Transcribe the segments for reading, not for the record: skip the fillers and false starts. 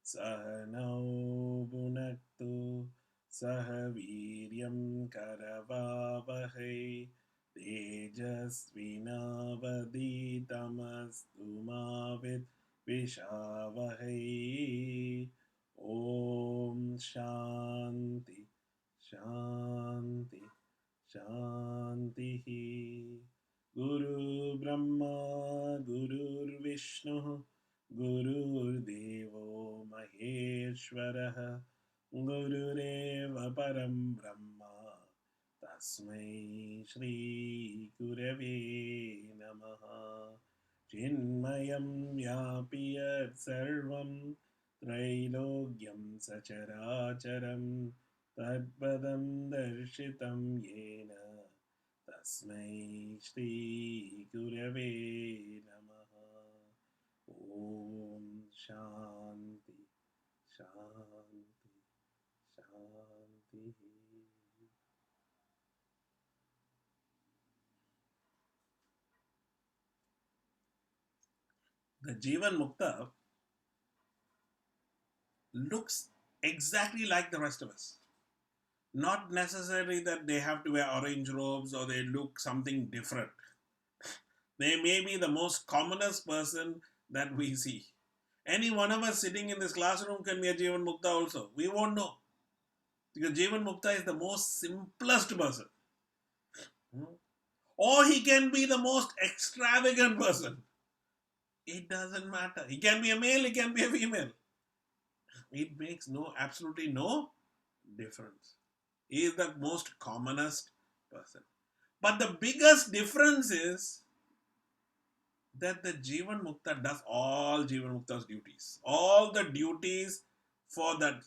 Sahanau Bhunaktu Sahaviryam Karavavahai Tejasvinavaditamastu Mavit Vishavahai. Om Shanti Shanti Shanti. Guru Brahma Guru Vishnu Guru Devo Maheshwaraha Gurureva Param Brahma Tasmai Shri Gurave Namaha. Chinmayam Yapiyat Sarvam Trailogyam Sacharacharam Tadpadam Darshitam Yena Tasmai Shri Gurave Namaha. Om Shanti Shanti Shanti. The Jivan Mukta looks exactly like the rest of us. Not necessarily that they have to wear orange robes or they look something different. They may be the most commonest person that we see. Any one of us sitting in this classroom can be a Jivan Mukta also. We won't know. Because Jivan Mukta is the most simplest person. Or he can be the most extravagant person. It doesn't matter. He can be a male, he can be a female. It makes absolutely no difference. He is the most commonest person. But the biggest difference is that the Jivan Mukta does all Jivan Mukta's duties. All the duties for that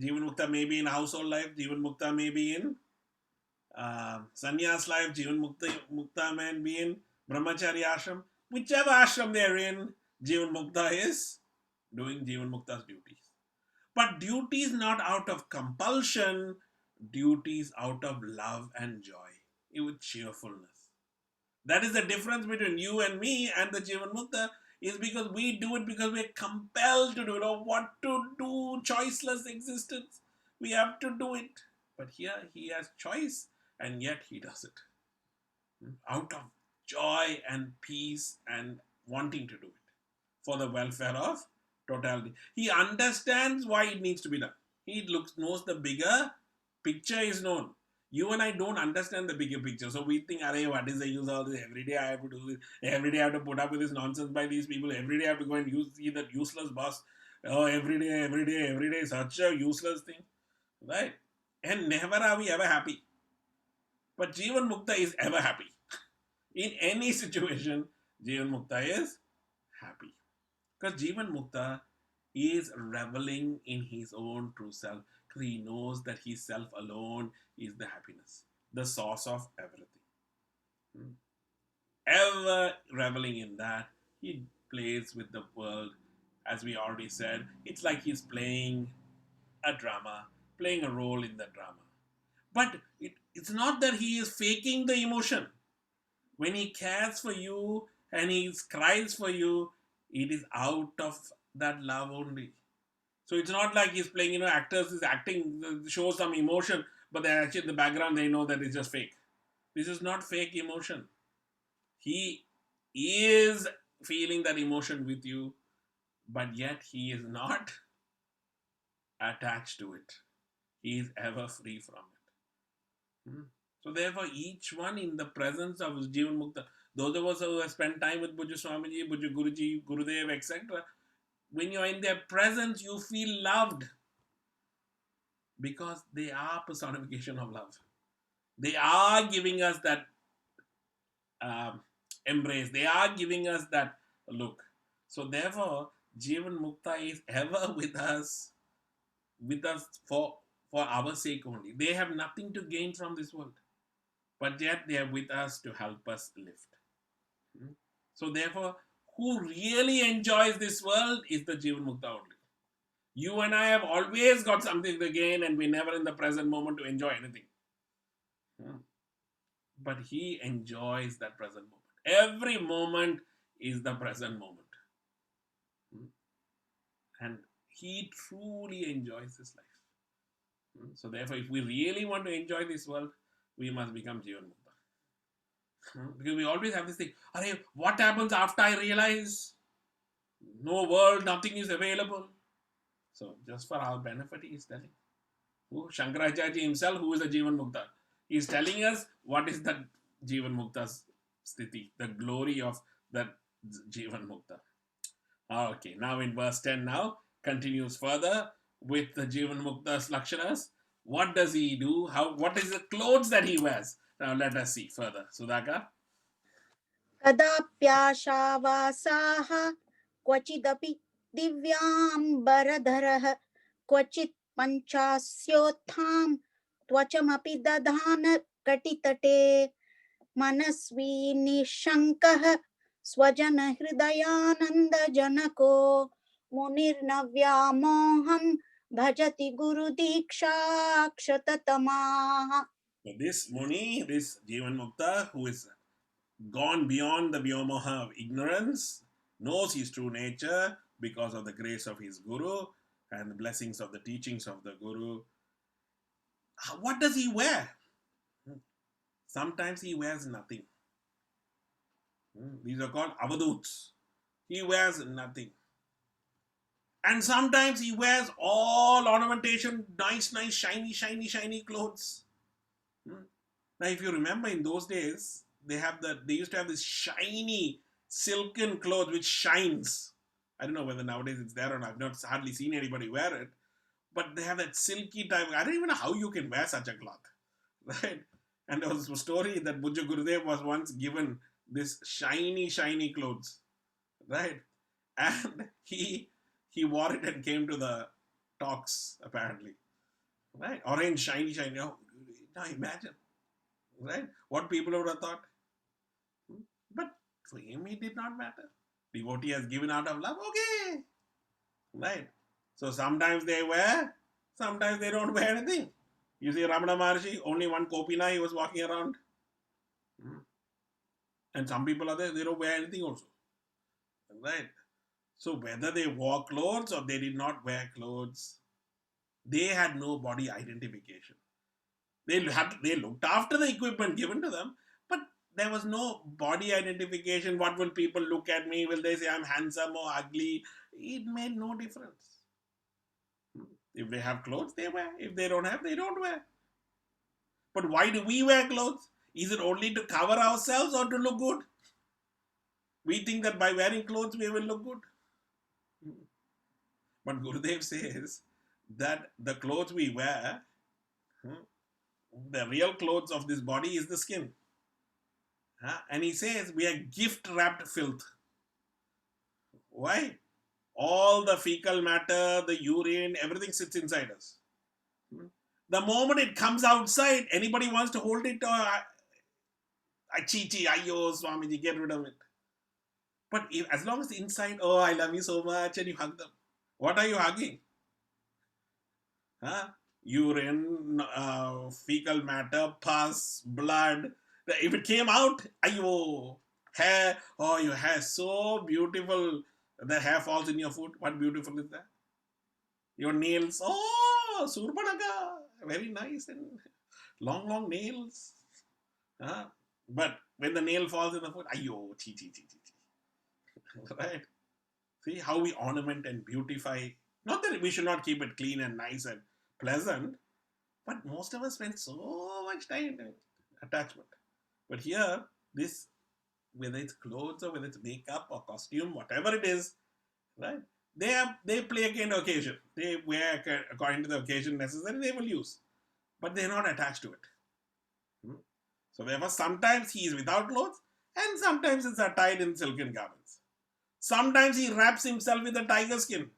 Jivan Mukta may be in household life, Jivan Mukta may be in sannyas life, Mukta may be in brahmacharya ashram. Whichever ashram they are in, Jivan Mukta is doing Jivan Mukta's duties. But duties not out of compulsion, duties out of love and joy, with cheerfulness. That is the difference between you and me and the Jivan Mukta, is because we do it because we're compelled to do it, or what to do, choiceless existence. We have to do it. But here he has choice and yet he does it out of joy and peace and wanting to do it for the welfare of totality. He understands why it needs to be done. He knows the bigger picture is known. You and I don't understand the bigger picture. So we think, Array, what is the use of this? Every day I have to do this. Every day I have to put up with this nonsense by these people. Every day I have to go and see that useless boss. Oh, every day, such a useless thing. Right? And never are we ever happy. But Jivan Mukta is ever happy. In any situation, Jivan Mukta is happy. Because Jivan Mukta is reveling in his own true self. Because he knows that his self alone is the happiness, the source of everything. Ever reveling in that, he plays with the world. As we already said, it's like he's playing a drama, playing a role in the drama. But it's not that he is faking the emotion. When he cares for you and he cries for you, it is out of that love only. So it's not like he's playing, actors is acting, show some emotion, but they're actually in the background, they know that it's just fake. This is not fake emotion. He is feeling that emotion with you, but yet he is not attached to it. He is ever free from it. So therefore, each one in the presence of Jivan Mukta, those of us who have spent time with Bujju Swamiji, Bujju Guruji, Gurudev, etc., when you are in their presence, you feel loved because they are personification of love. They are giving us that embrace. They are giving us that look. So therefore, Jivan Mukta is ever with us for our sake only. They have nothing to gain from this world, but yet they are with us to help us lift. So therefore, who really enjoys this world is the Jivan Mukta only. You and I have always got something to gain, and we're never in the present moment to enjoy anything. But he enjoys that present moment. Every moment is the present moment. And he truly enjoys this life. So therefore, if we really want to enjoy this world, we must become Jivan Mukta. Because we always have this thing, what happens after I realize no world, nothing is available? So just for our benefit, he is telling. Who? Shankaracharya himself, who is the Jivan Mukta. He is telling us what is the Jivan Mukta's sthiti, the glory of that Jivan Mukta. Okay, now in verse 10 now, continues further with the Jivan Mukta's Lakshanas. What does he do? What is the clothes that he wears? Now let us see further. Sudhaka. कदाप्याशावासाः क्वचिदपि दिव्याम्बरधरः क्वचित् पञ्चास्योत्थां त्वचमपि दधान कटितटे मनस्वी निःशङ्कः स्वजनहृदयानन्दजनको मुनिर्न व्यामोहं भजति गुरुदीक्षाक्षततमाः. This Muni, this Jivan Mukta, who is gone beyond the Vyomoha of ignorance, knows his true nature because of the grace of his Guru and the blessings of the teachings of the Guru. What does he wear? Sometimes he wears nothing. These are called avaduts. He wears nothing. And sometimes he wears all ornamentation, nice, shiny clothes. Now, if you remember in those days, they used to have this shiny silken cloth which shines. I don't know whether nowadays it's there or not. I've not hardly seen anybody wear it. But they have that silky type. I don't even know how you can wear such a cloth. Right? And there was a story that Bujja Gurudev was once given this shiny clothes. Right? And he wore it and came to the talks, apparently. Right? Orange, shiny. Oh, now imagine. Right? What people would have thought. But for him, it did not matter. Devotee has given out of love, okay. Right? So sometimes they wear, sometimes they don't wear anything. You see Ramana Maharshi, only one kopina he was walking around. And some people are there, they don't wear anything also. Right? So whether they wore clothes or they did not wear clothes, they had no body identification. They looked after the equipment given to them, but there was no body identification. What will people look at me? Will they say I'm handsome or ugly? It made no difference. If they have clothes, they wear. If they don't have, they don't wear. But why do we wear clothes? Is it only to cover ourselves or to look good? We think that by wearing clothes we will look good. But Gurudev says that the clothes we wear, the real clothes of this body is the skin. And he says we are gift wrapped filth. Why? All the fecal matter, the urine, everything sits inside us. The moment it comes outside, anybody wants to hold it or ayo, Swamiji, get rid of it. But as long as inside, oh, I love you so much, and you hug them. What are you hugging? Urine, fecal matter, pus, blood. If it came out, ayo, hair, oh, your hair is so beautiful. The hair falls in your foot. What beautiful is that? Your nails, oh, Surbanaga, very nice and long nails. But when the nail falls in the foot, ayo, chi. Right? See how we ornament and beautify. Not that we should not keep it clean and nice and pleasant, but most of us spend so much time in attachment. But here, this, whether it's clothes or whether it's makeup or costume, whatever it is, right? They play against the occasion. They wear according to the occasion necessary, they will use. But they're not attached to it. So therefore, sometimes he is without clothes, and sometimes it's attired in silken garments. Sometimes he wraps himself with a tiger skin.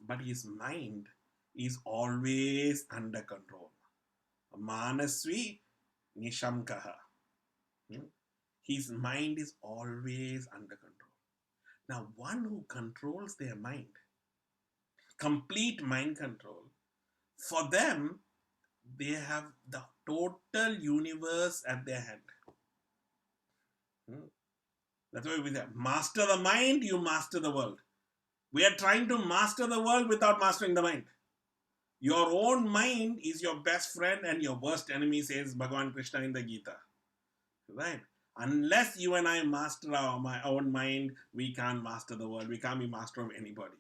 But his mind is always under control. Manasvi Nishamkaha. His mind is always under control. Now, one who controls their mind, complete mind control, for them, they have the total universe at their hand. That's why we say, master the mind, you master the world. We are trying to master the world without mastering the mind. Your own mind is your best friend and your worst enemy, says Bhagavan Krishna in the Gita. Right? Unless you and I master our own mind, we can't master the world. We can't be master of anybody.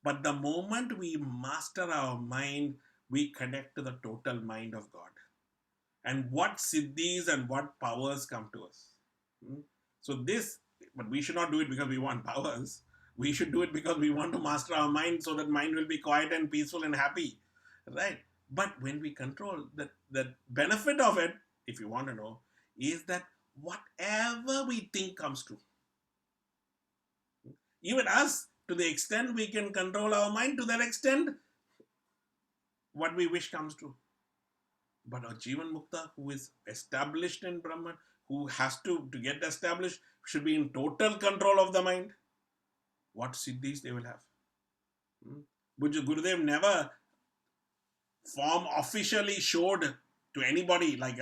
But the moment we master our mind, we connect to the total mind of God. And what siddhis and what powers come to us. Hmm? So this, but we should not do it because we want powers. We should do it because we want to master our mind so that mind will be quiet and peaceful and happy. Right? But when we control, the benefit of it, if you want to know, is that whatever we think comes true. Even us, to the extent we can control our mind, to that extent, what we wish comes true. But a Jivan Mukta who is established in Brahman, who has to get established, should be in total control of the mind. What siddhis they will have. But Gurudev never form officially showed to anybody like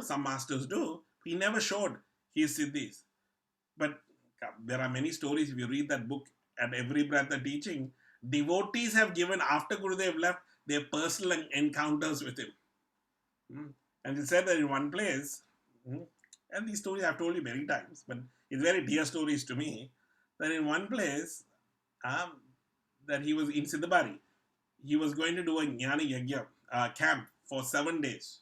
some masters do. He never showed his siddhis. But there are many stories. If you read that book, At Every Breath the Teaching, devotees have given, after Gurudev left, their personal encounters with him. And he said that in one place, and these stories I've told you many times, but it's very dear stories to me, that in one place, that he was in Siddhabari, he was going to do a Jnana Yajna camp for 7 days.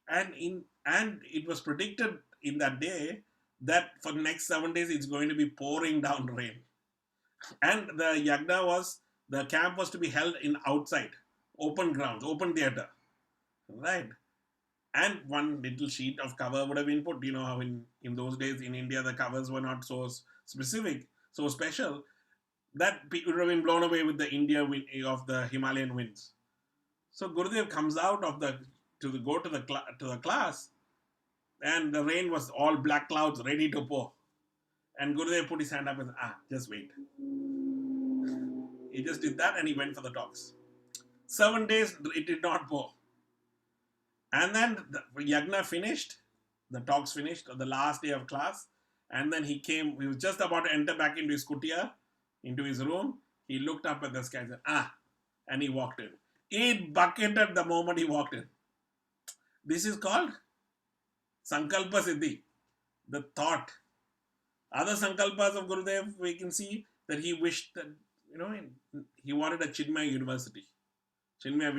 And it was predicted in that day that for the next 7 days it's going to be pouring down rain. And the camp was to be held in outside, open grounds, open theatre. Right? And one little sheet of cover would have been put. You know how in those days in India the covers were not so specific, so special, that people would have been blown away with the India wind of the Himalayan winds. So Gurudev comes out of go to the class, and the rain was all black clouds ready to pour. And Gurudev put his hand up and said, just wait. He just did that and he went for the talks. 7 days it did not pour. And then the Yagna finished, the talks finished on the last day of class. And then he was just about to enter back into his kutia, into his room. He looked up at the sky and said, and he walked in. It bucketed the moment he walked in. This is called Sankalpa Siddhi, the thought. Other Sankalpas of Gurudev, we can see that he wished that, he wanted a Chinmaya university. Chinmaya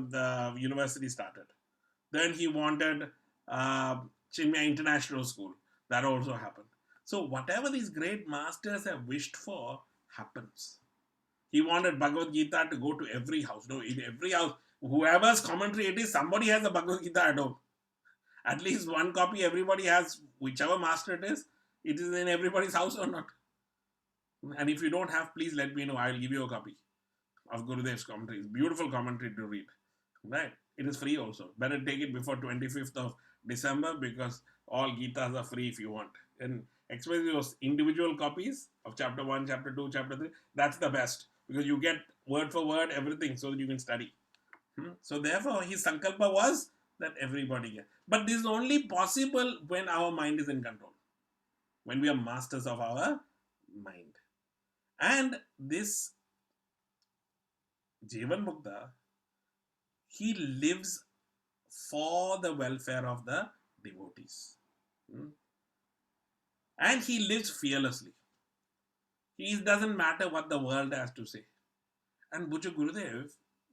the university started. Then he wanted Chinmaya International School. That also happened. So whatever these great masters have wished for happens. He wanted Bhagavad Gita to go to every house. No, in every house, whoever's commentary it is, somebody has a Bhagavad Gita at home. At least one copy everybody has, whichever master it is in everybody's house or not. And if you don't have, please let me know. I will give you a copy of Gurudev's commentary. It's beautiful commentary to read. Right? It is free also. Better take it before 25th of December because all Gitas are free if you want. And especially those individual copies of chapter 1, chapter 2, chapter 3, that's the best. Because you get word for word everything so that you can study. So therefore, his sankalpa was that everybody gets. But this is only possible when our mind is in control. When we are masters of our mind. And this Jivan Mukta, he lives for the welfare of the devotees. And he lives fearlessly. It doesn't matter what the world has to say. And Bhuju Gurudev,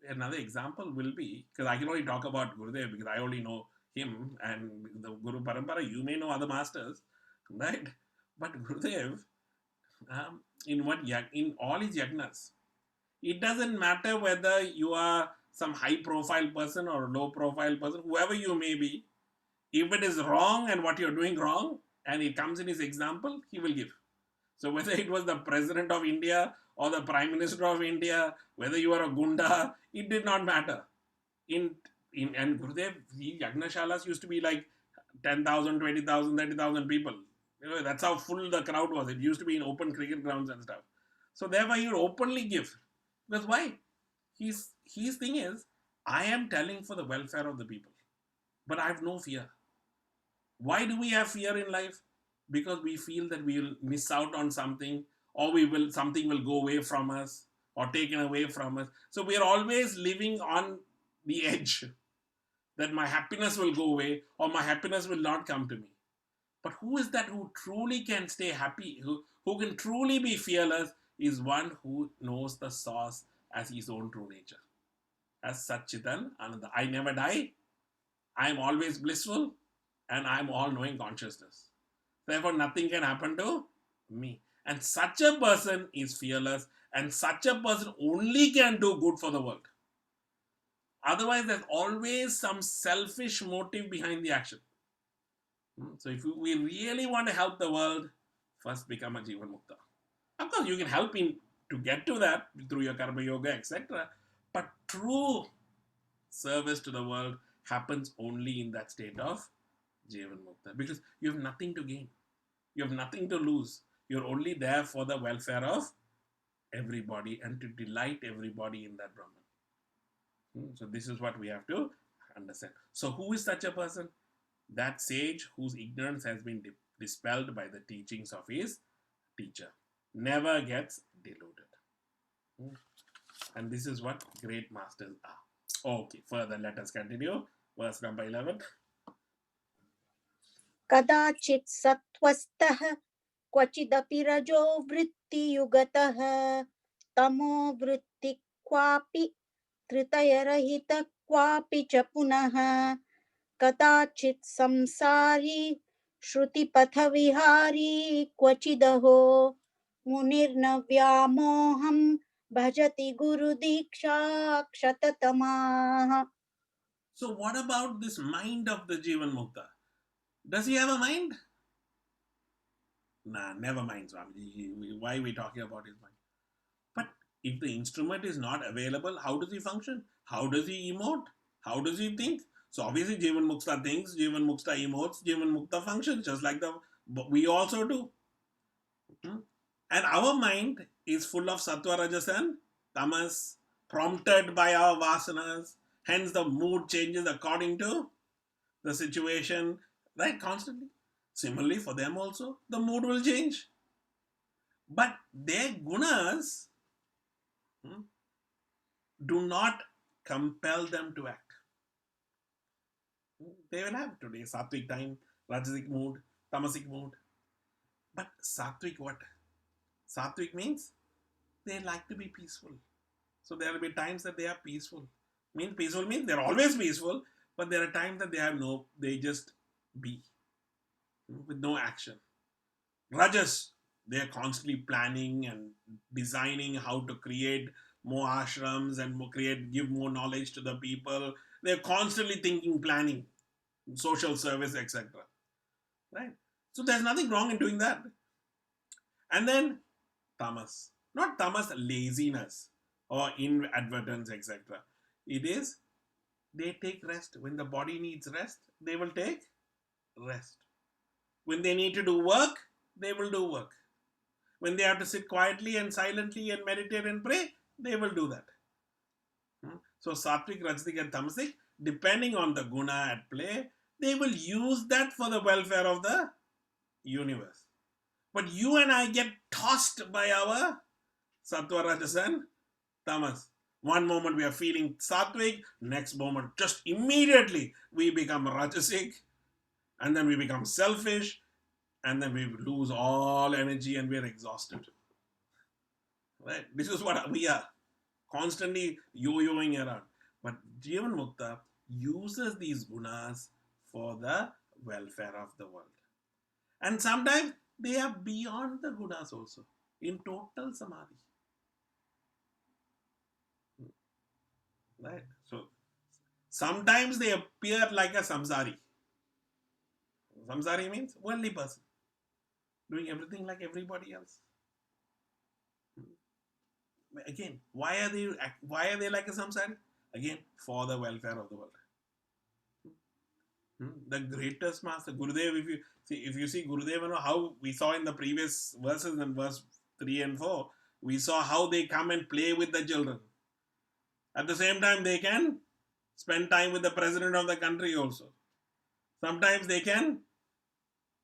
another example will be, because I can only talk about Gurudev because I only know him and the Guru Parampara. You may know other masters, right? But Gurudev, in all his yagnas, it doesn't matter whether you are some high profile person or low profile person, whoever you may be, if it is wrong and what you're doing wrong, and it comes in his example, he will give. So whether it was the President of India or the Prime Minister of India, whether you are a Gunda, it did not matter. And Gurudev, Yagnashalas used to be like 10,000, 20,000, 30,000 people. That's how full the crowd was. It used to be in open cricket grounds and stuff. So therefore he would openly give. Because why? His thing is, I am telling for the welfare of the people. But I have no fear. Why do we have fear in life? Because we feel that we will miss out on something, or something will go away from us or taken away from us. So we are always living on the edge that my happiness will go away or my happiness will not come to me. But who is that who truly can stay happy, who can truly be fearless, is one who knows the source as his own true nature. As Satchitan Ananda. I never die, I am always blissful, and I am all knowing consciousness. Therefore, nothing can happen to me. And such a person is fearless, and such a person only can do good for the world. Otherwise, there's always some selfish motive behind the action. So, if we really want to help the world, first become a Jivan Mukta. Of course, you can help him to get to that through your Karma Yoga, etc. But true service to the world happens only in that state of Jivan Mukta, because you have nothing to gain, you have nothing to lose. You're only there for the welfare of everybody and to delight everybody in that Brahman. So this is what we have to understand. So who is such a person? That sage whose ignorance has been dispelled by the teachings of his teacher, never gets deluded. And this is what great masters are. Okay, further let us continue. Verse number 11. कदाचित् सत्त्वस्थः क्वचिदपि रजो वृत्तियुगतः तमो वृत्ति क्वापि त्रितयरहित क्वापि च पुनः कदाचित् संसारी श्रुतिपथविहारी क्वचिदहो मुनिर्न व्यामोहं भजति गुरुदीक्षा क्षततमाः. So what about this mind of the Jivan Mukta? Does he have a mind? Nah, never mind, Swamiji. Why are we talking about his mind? But if the instrument is not available, how does he function? How does he emote? How does he think? So obviously Jivan Mukta thinks, Jivan Mukta emotes, Jivan Mukta functions, just like we also do. And our mind is full of sattva, rajas and tamas, prompted by our vasanas. Hence the mood changes according to the situation, right? Constantly. Similarly, for them also, the mood will change. But their gunas do not compel them to act. They will have today sattvic time, rajasic mood, tamasic mood. But sattvic what? Sattvic means they like to be peaceful. So there will be times that they are peaceful. Peaceful means they're always peaceful, but there are times that they just be with no action. Rajas, they are constantly planning and designing how to create more ashrams and give more knowledge to the people. They're constantly thinking, planning, social service, etc. Right? So there's nothing wrong in doing that. And then tamas. Not tamas, laziness or inadvertence, etc. It is they take rest. When the body needs rest, they will take rest. When they need to do work, they will do work. When they have to sit quietly and silently and meditate and pray, they will do that. So sattvic, rajasic and tamasic, depending on the guna at play, they will use that for the welfare of the universe. But you and I get tossed by our sattva, rajas and tamas. One moment we are feeling sattvic, next moment just immediately we become rajasic, and then we become selfish, and then we lose all energy and we are exhausted. Right? This is what we are. Constantly yo-yoing around. But Jivan Mukta uses these gunas for the welfare of the world. And sometimes they are beyond the gunas also, in total samadhi. Right? So sometimes they appear like a samsari. Samsari means worldly person, doing everything like everybody else. Again, why are they like a samsari? Again, for the welfare of the world. The greatest master, Gurudev, if you see Gurudev, how we saw in the previous verses, in verse 3 and 4, we saw how they come and play with the children. At the same time, they can spend time with the president of the country also. Sometimes they can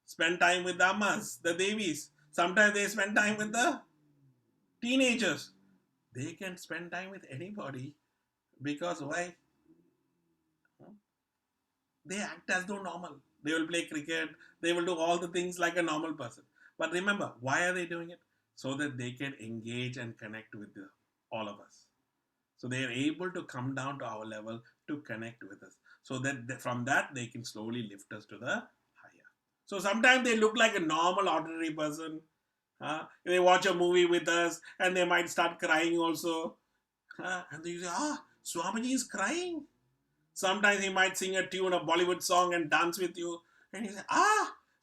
spend time with the ammas, the devis. Sometimes they spend time with the Teenagers, they can spend time with anybody because why? They act as though normal. They will play cricket, they will do all the things like a normal person. But remember, why are they doing it? So that they can engage and connect with all of us. So they are able to come down to our level to connect with us. So that from that they can slowly lift us to the higher. So sometimes they look like a normal, ordinary person. They watch a movie with us and they might start crying also. And they say, Swamiji is crying. Sometimes he might sing a tune, a Bollywood song, and dance with you. And you say,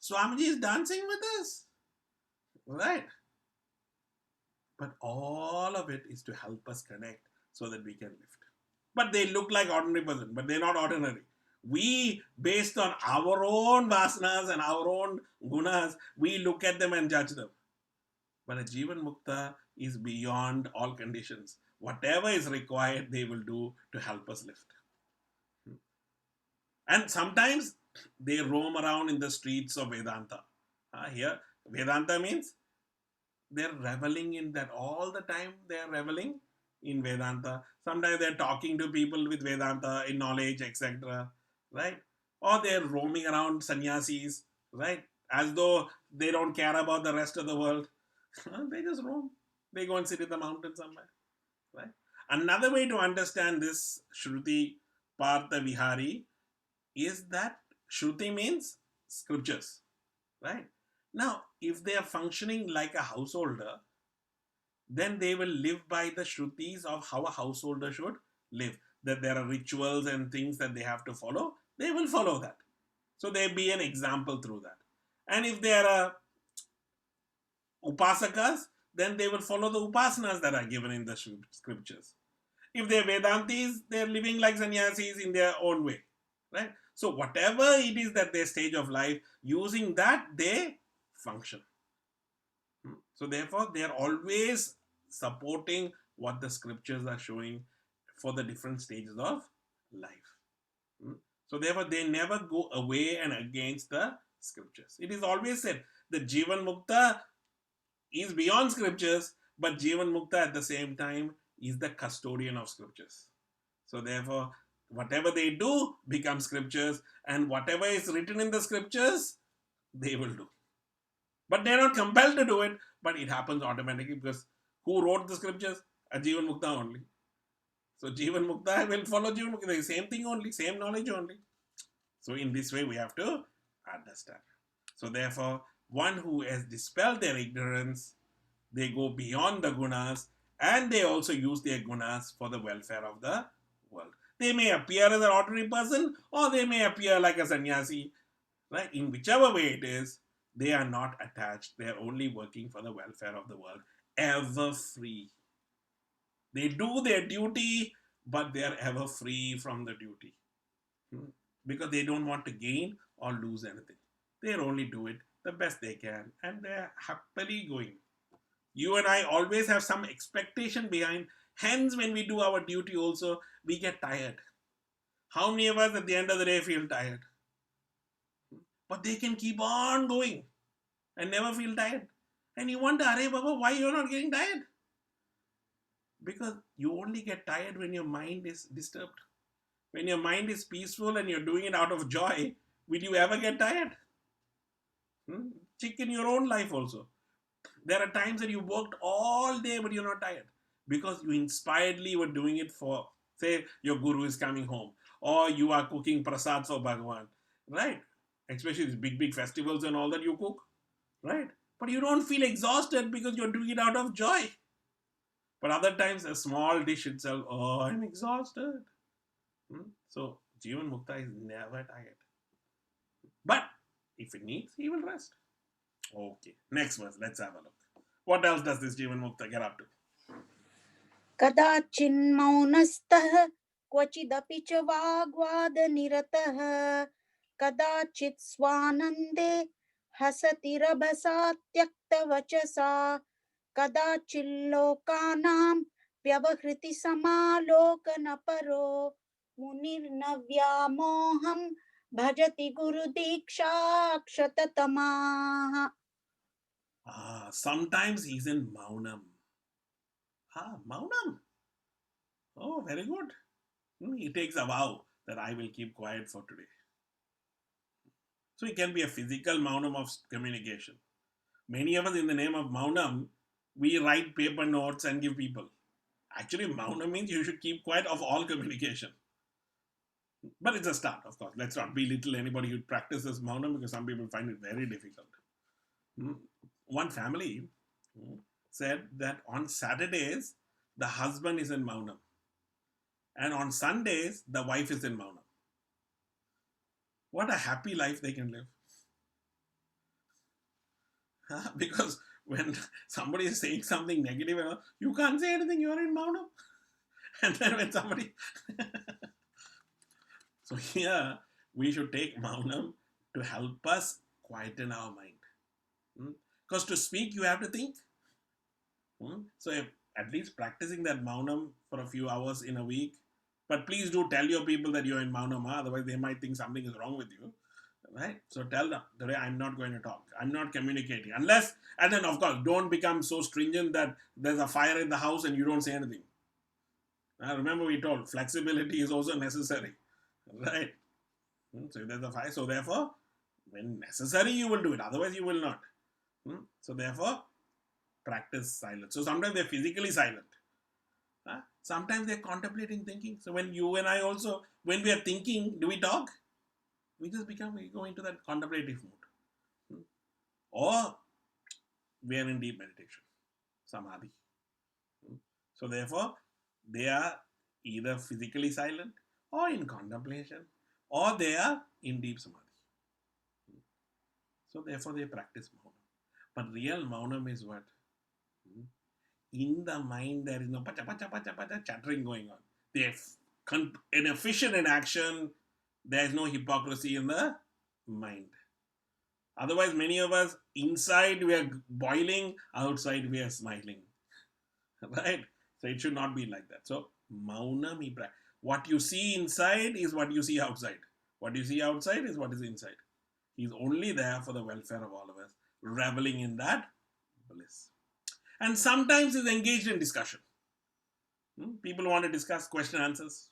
Swamiji is dancing with us. Right? But all of it is to help us connect so that we can lift. But they look like ordinary person, but they're not ordinary. We, based on our own vasanas and our own gunas, we look at them and judge them. But a Jivan Mukta is beyond all conditions. Whatever is required, they will do to help us lift. And sometimes they roam around in the streets of Vedanta. Here, Vedanta means they're reveling in that all the time. They're reveling in Vedanta. Sometimes they're talking to people with Vedanta in knowledge, etc. Right? Or they're roaming around sannyasis, right? As though they don't care about the rest of the world. They just roam. They go and sit in the mountain somewhere, right? Another way to understand this Shruti Partha Vihari is that Shruti means scriptures, right? Now, if they are functioning like a householder, then they will live by the Shrutis of how a householder should live. That there are rituals and things that they have to follow, they will follow that. So they be an example through that. And if they are upasakas, then they will follow the upasanas that are given in the scriptures. If they're Vedantis, they're living like sannyasis in their own way, right? So whatever it is that their stage of life, using that they function. So therefore, they are always supporting what the scriptures are showing for the different stages of life. So therefore, they never go away and against the scriptures. It is always said that Jivan Mukta is beyond scriptures, but Jivan Mukta at the same time is the custodian of scriptures. So therefore, whatever they do becomes scriptures, and whatever is written in the scriptures, they will do. But they're not compelled to do it, but it happens automatically because who wrote the scriptures? A Jivan Mukta only. So Jivan Mukta will follow Jivan Mukta. The same thing only, same knowledge only. So in this way, we have to understand. So therefore, one who has dispelled their ignorance, they go beyond the gunas and they also use their gunas for the welfare of the world. They may appear as an ordinary person or they may appear like a sannyasi, right? In whichever way it is, they are not attached. They are only working for the welfare of the world, ever free. They do their duty, but they are ever free from the duty. Because they don't want to gain or lose anything. They only do it the best they can and they're happily going. You and I always have some expectation behind. Hence, when we do our duty, also we get tired. How many of us at the end of the day feel tired? But they can keep on going and never feel tired. And you wonder, Are Baba, why you're not getting tired? Because you only get tired when your mind is disturbed. When your mind is peaceful and you're doing it out of joy, will you ever get tired? Check in your own life also. There are times that you worked all day but you're not tired because you inspiredly were doing it for, say, your guru is coming home or you are cooking prasads for Bhagavan, right? Especially these big festivals and all that you cook, right? But you don't feel exhausted because you're doing it out of joy. But other times, a small dish itself, oh, I'm exhausted. So, Jivan Mukta is never tired. But if it needs, he will rest. Okay, next verse, let's have a look. What else does this Jivan Mukta get up to? कदाचिन्मौनस्तः क्वचिदपि च वाग्वादनिरतः कदाचित् स्वानन्दे हसति रभसा त्यक्तवचसा कदाचिल्लोकानां व्यवहृति समालोकनपरो मुनिर्न व्यामोहं भजति गुरुदीक्षाक्षततमाः. Sometimes he's in Maunam. Maunam. Oh, very good. He takes a vow that I will keep quiet for today. So it can be a physical Maunam of communication. Many of us, in the name of Maunam, we write paper notes and give people. Actually, Maunam means you should keep quiet of all communication. But it's a start, of course. Let's not belittle anybody who practices Maunam because some people find it very difficult. One family said that on Saturdays, the husband is in Maunam. And on Sundays, the wife is in Maunam. What a happy life they can live. Because when somebody is saying something negative, you can't say anything, you are in Maunam. And then when somebody. So here, we should take Maunam to help us quieten our mind. Because to speak, you have to think. So if at least practicing that Maunam for a few hours in a week. But please do tell your people that you're in Maunam, otherwise they might think something is wrong with you. Right? So tell them, today I'm not going to talk. I'm not communicating. Unless, and then of course, don't become so stringent that there's a fire in the house and you don't say anything. Remember we told, flexibility is also necessary. Right? So if there's a fire, so therefore, when necessary, you will do it. Otherwise, you will not. So therefore, practice silence. So sometimes they're physically silent. Sometimes they're contemplating, thinking. So when you and I also, when we are thinking, do we talk? We go into that contemplative mode. Or we are in deep meditation, samadhi. So therefore, they are either physically silent or in contemplation or they are in deep samadhi. So therefore, they practice Maunam. But real Maunam is what? In the mind, there is no pacha, pacha, pacha, pacha, chattering going on. They are efficient in action. There is no hypocrisy in the mind. Otherwise, many of us, inside we are boiling, outside we are smiling. Right? So it should not be like that. So, Maunam, what you see inside is what you see outside. What you see outside is what is inside. He's only there for the welfare of all of us, reveling in that bliss. And sometimes he's engaged in discussion. People want to discuss question answers.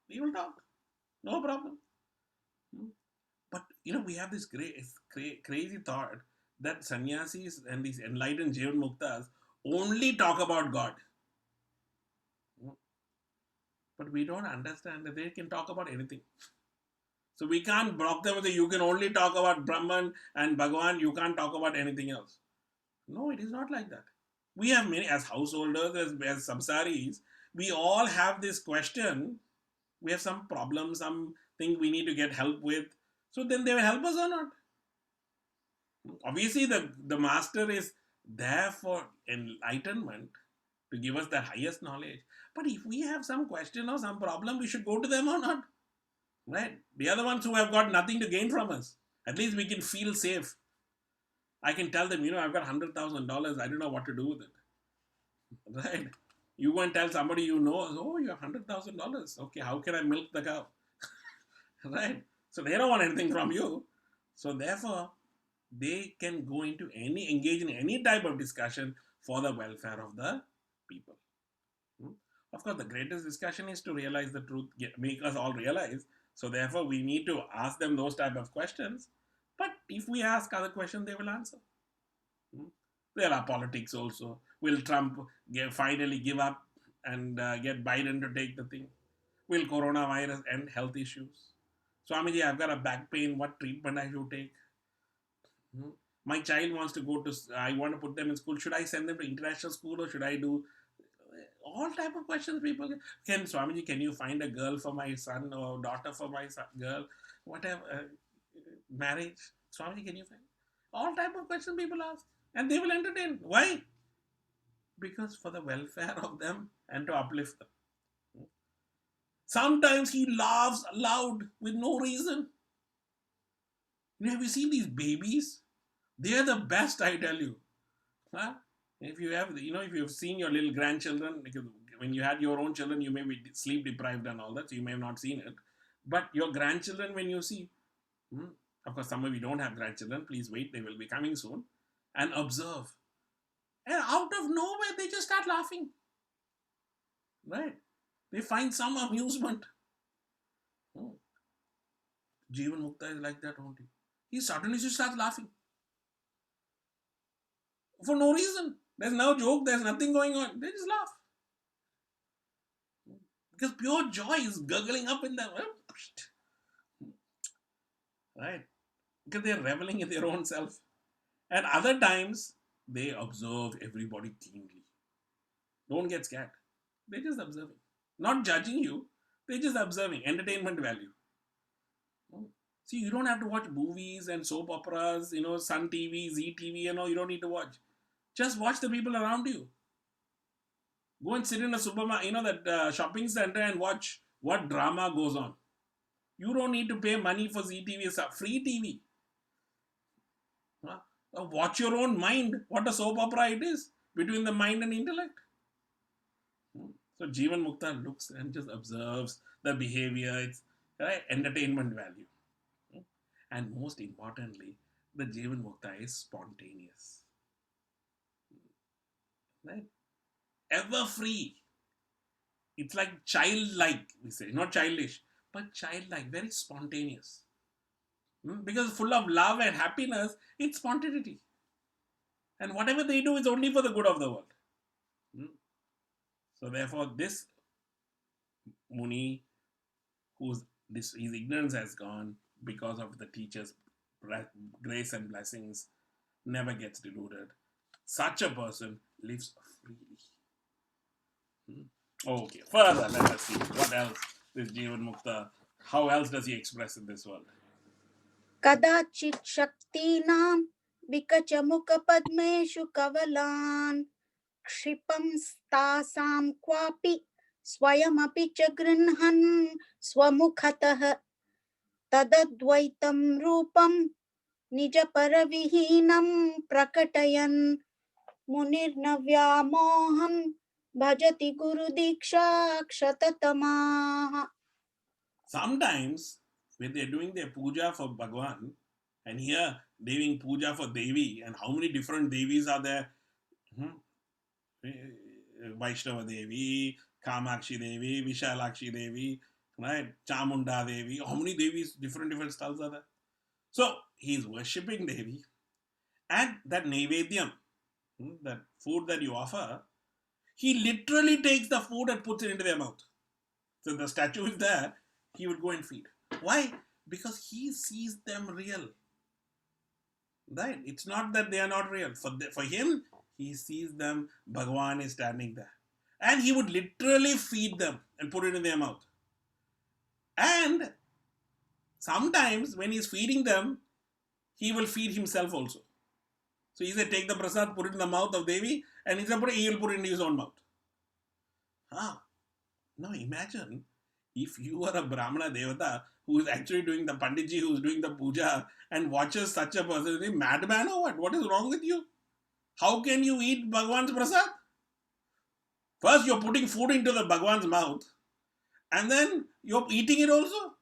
We will talk. No problem. But we have this crazy thought that sannyasis and these enlightened Jivan Muktas only talk about God. But we don't understand that they can talk about anything. So we can't block them and say, you can only talk about Brahman and Bhagavan, you can't talk about anything else. No, it is not like that. We have many, as householders, as samsaris, we all have this question. We have some problem, something we need to get help with. So then they will help us or not. Obviously, the master is there for enlightenment, to give us the highest knowledge. But if we have some question or some problem, we should go to them or not. Right? They are the ones who have got nothing to gain from us. At least we can feel safe. I can tell them, I've got $100,000. I don't know what to do with it. Right? You go and tell somebody you know, oh, you have $100,000. Okay, how can I milk the cow? Right? So they don't want anything from you. So therefore, they can engage in any type of discussion for the welfare of the people. Of course, the greatest discussion is to realize the truth, make us all realize. So therefore, we need to ask them those type of questions. But if we ask other questions, they will answer. There are politics also. Will Trump finally give up and get Biden to take the thing? Will coronavirus end health issues? Swamiji, I've got a back pain. What treatment I should take? My child wants to go to, I want to put them in school. Should I send them to international school or should I do all type of questions people can? Swamiji, can you find a girl for my son or daughter for my girl? Whatever. Marriage. Swamiji, can you find? All type of questions people ask. And they will entertain. Why? Because for the welfare of them and to uplift them. Sometimes he laughs aloud with no reason. Have you seen these babies? They are the best, I tell you. Huh? If you have, if you've seen your little grandchildren, because when you had your own children, you may be sleep deprived and all that, so you may have not seen it. But your grandchildren, when you see, of course, some of you don't have grandchildren, please wait, they will be coming soon, and observe. And out of nowhere, they just start laughing. Right? They find some amusement. Hmm. Jivan Mukta is like that only. He suddenly just starts laughing for no reason. There's no joke, there's nothing going on. They just laugh. Because pure joy is gurgling up in them. Right? Because they're reveling in their own self. And other times, they observe everybody keenly. Don't get scared. They're just observing. Not judging you, they're just observing. Entertainment value. See, you don't have to watch movies and soap operas, Sun TV, Z TV, you don't need to watch. Just watch the people around you. Go and sit in a supermarket, that shopping center and watch what drama goes on. You don't need to pay money for ZTV. It's a free TV. Huh? Watch your own mind. What a soap opera it is between the mind and intellect. So Jivan Mukta looks and just observes the behavior. It's right, entertainment value. And most importantly, the Jivan Mukta is spontaneous. Right? Ever free. It's like childlike, we say. Not childish, but childlike, very spontaneous. Because full of love and happiness, it's spontaneity. And whatever they do is only for the good of the world. So therefore, this Muni, his ignorance has gone because of the teacher's grace and blessings, never gets deluded. Such a person lives freely. Okay, further let us see what else this Jivan Mukta, how else does he express in this world? कदाचित् शक्तीनां विकचमुखपद्मेषु कवलान् क्षिपंस्तासां क्वापि स्वयमपि च गृह्णन् स्वमुखतः तदद्वैतं रूपं निजपरविहीनं प्रकटयन् मुनिर्न व्यामोहं भजति गुरुदीक्षाक्षततमाः. Sometimes when they're doing their puja for Bhagavan, and here doing puja for Devi, and how many different Devis are there? Vaishnava Devi, Kamakshi Devi, Vishalakshi Devi, right? Chamunda Devi. How many Devis, different styles are there? So he's worshipping Devi, and that Naivedyam, that food that you offer, he literally takes the food and puts it into their mouth. So the statue is there, he would go and feed. Why? Because he sees them real. Right? It's not that they are not real. For him, he sees them, Bhagavan is standing there. And he would literally feed them and put it in their mouth. And sometimes when he's feeding them, he will feed himself also. So he said, take the prasad, put it in the mouth of Devi, and he will put it in his own mouth. Now imagine if you are a Brahmana Devata who is actually doing the Panditji, who is doing the puja and watches such a person, is he madman or what? What is wrong with you? How can you eat Bhagwan's prasad? First, you're putting food into the Bhagwan's mouth, and then you're eating it also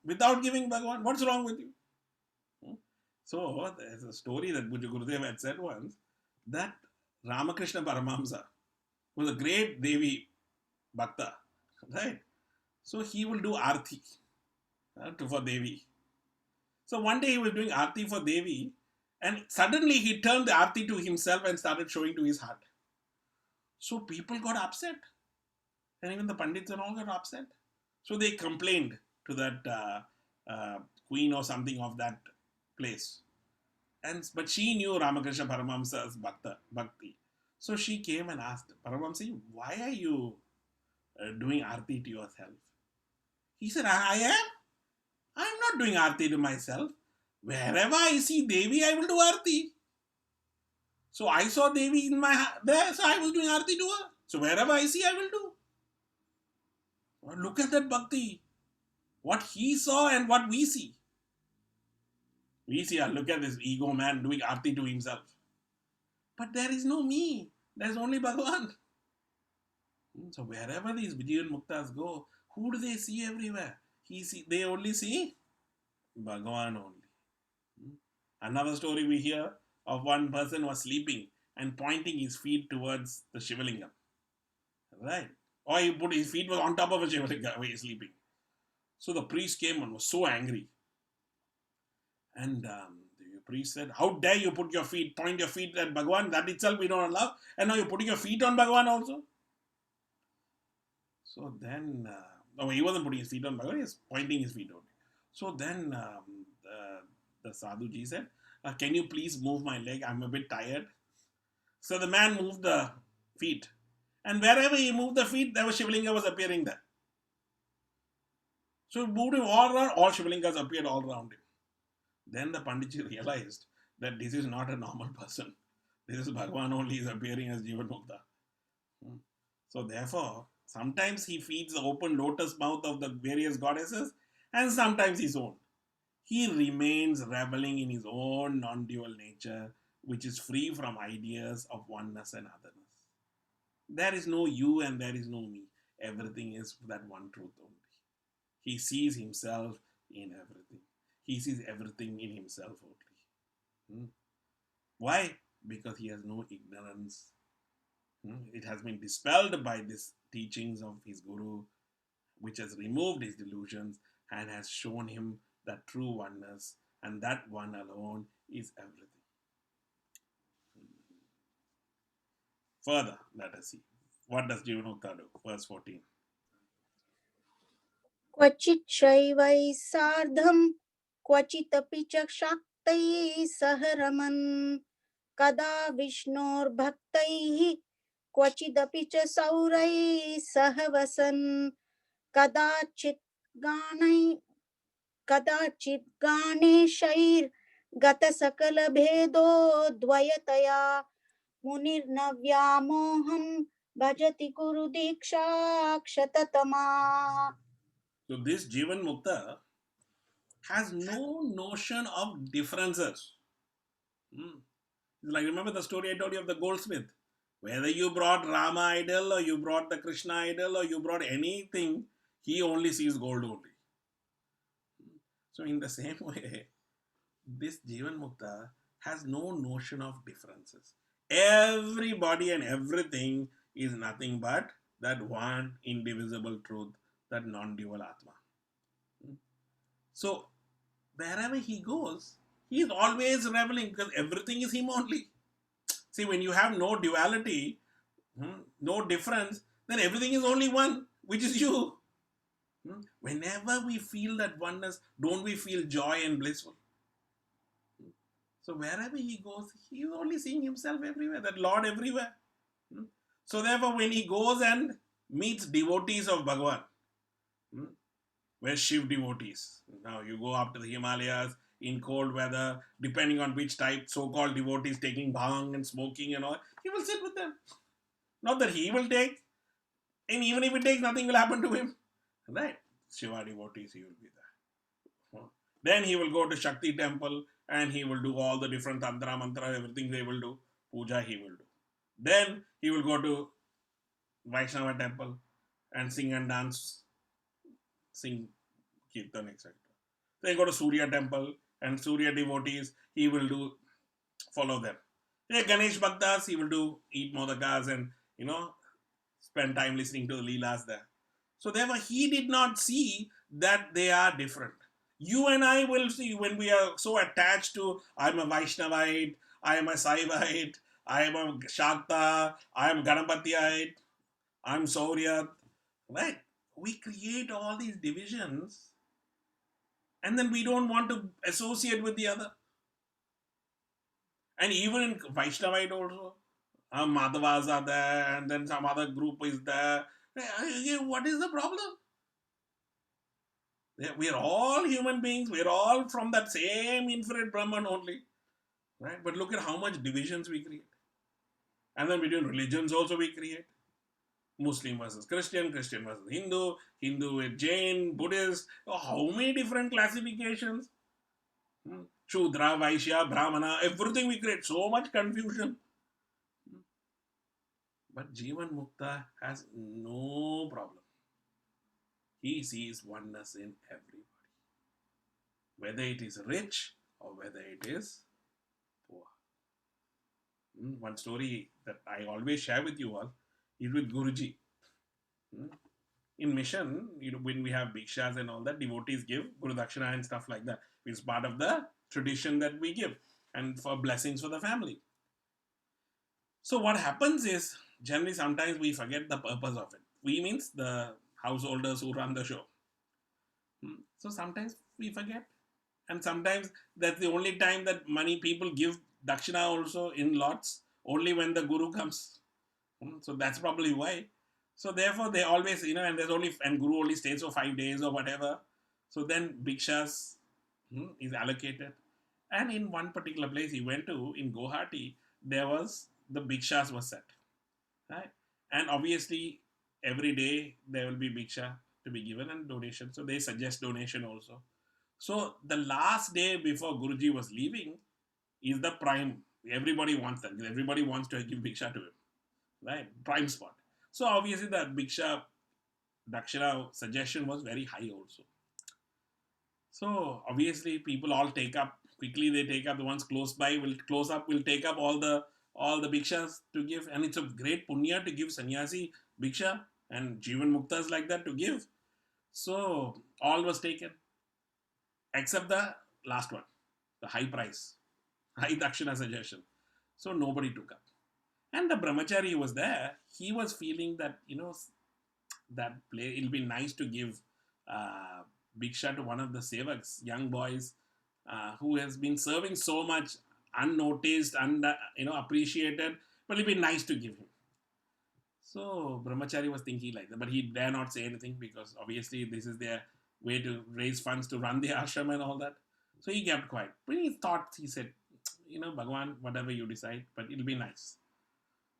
without giving Bhagwan. What's wrong with you? So, there's a story that Puja Gurudev had said once that Ramakrishna Paramahamsa was a great Devi Bhakta, right? So, he will do Arti for Devi. So, one day he was doing Arti for Devi, and suddenly he turned the Arti to himself and started showing to his heart. So, people got upset. And even the Pandits and all got upset. So they complained to that queen or something of that place. But she knew Ramakrishna Paramahamsa's bhakti. So she came and asked Paramahamsa, why are you doing arti to yourself? He said, I am. I'm not doing arti to myself. Wherever I see Devi, I will do arti. So I saw Devi in there, so I was doing arti to her. So wherever I see, I will do. Look at that bhakti. What he saw and what we see. We see, look at this ego man doing arti to himself. But there is no me. There's only Bhagavan. So wherever these Jivan Muktas go, who do they see everywhere? They only see Bhagavan only. Another story we hear of one person was sleeping and pointing his feet towards the Shivalingam. Right? Or he put his feet was on top of a Shivalinga while he's sleeping. So the priest came and was so angry. And the priest said, "How dare you point your feet at Bhagavan? That itself we don't allow. And now you're putting your feet on Bhagavan also." So then, no, he wasn't putting his feet on Bhagavan, he was pointing his feet only. So then the Sadhuji said, "Can you please move my leg? I'm a bit tired." So the man moved the feet. And wherever he moved the feet, there was Shivalinga was appearing there. So he moved him all around, all Shivalingas appeared all around him. Then the Panditji realized that this is not a normal person. This is Bhagavan only is appearing as Jivan Mukta. So therefore, sometimes he feeds the open lotus mouth of the various goddesses and sometimes his own. He remains reveling in his own non-dual nature, which is free from ideas of oneness and otherness. There is no you and there is no me. Everything is that one truth only. He sees himself in everything. He sees everything in himself only. Why? Because he has no ignorance. It has been dispelled by these teachings of his Guru, which has removed his delusions and has shown him that true oneness, and that one alone is everything. Further, let us see. What does Jivanmukta do? Verse 14. क्वचित् शैवैः सार्धं क्वचिदपि च शाक्तैः सह रमन् कदा विष्णोर्भक्तैः क्वचिदपि च सौरैः सह वसन् कदाचित् गाणैर्गतसकलभेदोद्वयतया मुनिर्न व्यामोहं भजति गुरुदीक्षाक्षततमा. So this Jivan Mukta has no notion of differences. Like, remember the story I told you of the goldsmith? Whether you brought Rama idol or you brought the Krishna idol or you brought anything, he only sees gold only. So in the same way, this Jivan Mukta has no notion of differences. Everybody and everything is nothing but that one indivisible truth, that non-dual Atma. So wherever he goes, he is always reveling because everything is him only. See, when you have no duality, no difference, then everything is only one, which is you. Whenever we feel that oneness, don't we feel joy and blissful? So wherever he goes, he is only seeing himself everywhere, that Lord everywhere. So therefore, when he goes and meets devotees of Bhagavan, where Shiv devotees, now you go up to the Himalayas in cold weather, depending on which type, so-called devotees taking bhang and smoking and all, he will sit with them. Not that he will take, and even if he takes, nothing will happen to him. Right? Shiva devotees, he will be there. Then he will go to Shakti temple and he will do all the different tantra, mantra, everything they will do. Puja he will do. Then he will go to Vaishnava temple and sing and dance, sing kirtan, etc. Then go to Surya temple and Surya devotees, he will do follow them. Then Ganesh Bhaktas, he will do eat modakas and spend time listening to the Leelas there. So therefore, he did not see that they are different. You and I will see when we are so attached to, I'm a Vaishnavite, I am a Saivite, I am a Shakta, I am Ganapatiyite, I'm Saurya, right? We create all these divisions and then we don't want to associate with the other. And even in Vaishnavite also, Madhavas are there and then some other group is there. What is the problem? We are all human beings. We are all from that same infinite Brahman only. Right? But look at how much divisions we create. And then between religions also we create. Muslim versus Christian, Christian versus Hindu, Hindu with Jain, Buddhist. Oh, how many different classifications? Shudra, Vaishya, Brahmana, everything we create. So much confusion. But Jivan Mukta has no problem. He sees oneness in everybody. Whether it is rich or whether it is poor. One story that I always share with you all is with Guruji. Hmm. In mission, when we have bhikshas and all that, devotees give Guru Dakshina and stuff like that. It's part of the tradition that we give and for blessings for the family. So what happens is generally sometimes we forget the purpose of it. We means the householders who run the show. So sometimes we forget, and sometimes that's the only time that money people give dakshina also in lots, only when the guru comes. So that's probably why. So therefore they always, and there's only, and guru only stays for 5 days or whatever. So then bhikshas is allocated. And in one particular place he went to in Guwahati, there was the bhikshas was set, right? And obviously every day there will be bhiksha to be given and donation. So they suggest donation also. So the last day before Guruji was leaving is the prime. Everybody wants that. Everybody wants to give bhiksha to him, right? Prime spot. So obviously the bhiksha dakshina suggestion was very high also. So obviously people all take up quickly. They take up the ones close by. Will close up. Will take up all the bhikshas to give, and it's a great punya to give sannyasi bhiksha and Jivan Muktas like that to give. So all was taken except the last one, the high price, high dakshina suggestion. So nobody took up. And the brahmachari was there. He was feeling that, that play, it'll be nice to give uh, bhiksha to one of the sevaks, young boys, who has been serving so much, unnoticed, appreciated. But it'll be nice to give him. So brahmachari was thinking like that, but he dare not say anything because obviously this is their way to raise funds to run the ashram and all that. So he kept quiet. But he thought, he said, Bhagavan, whatever you decide, but it'll be nice.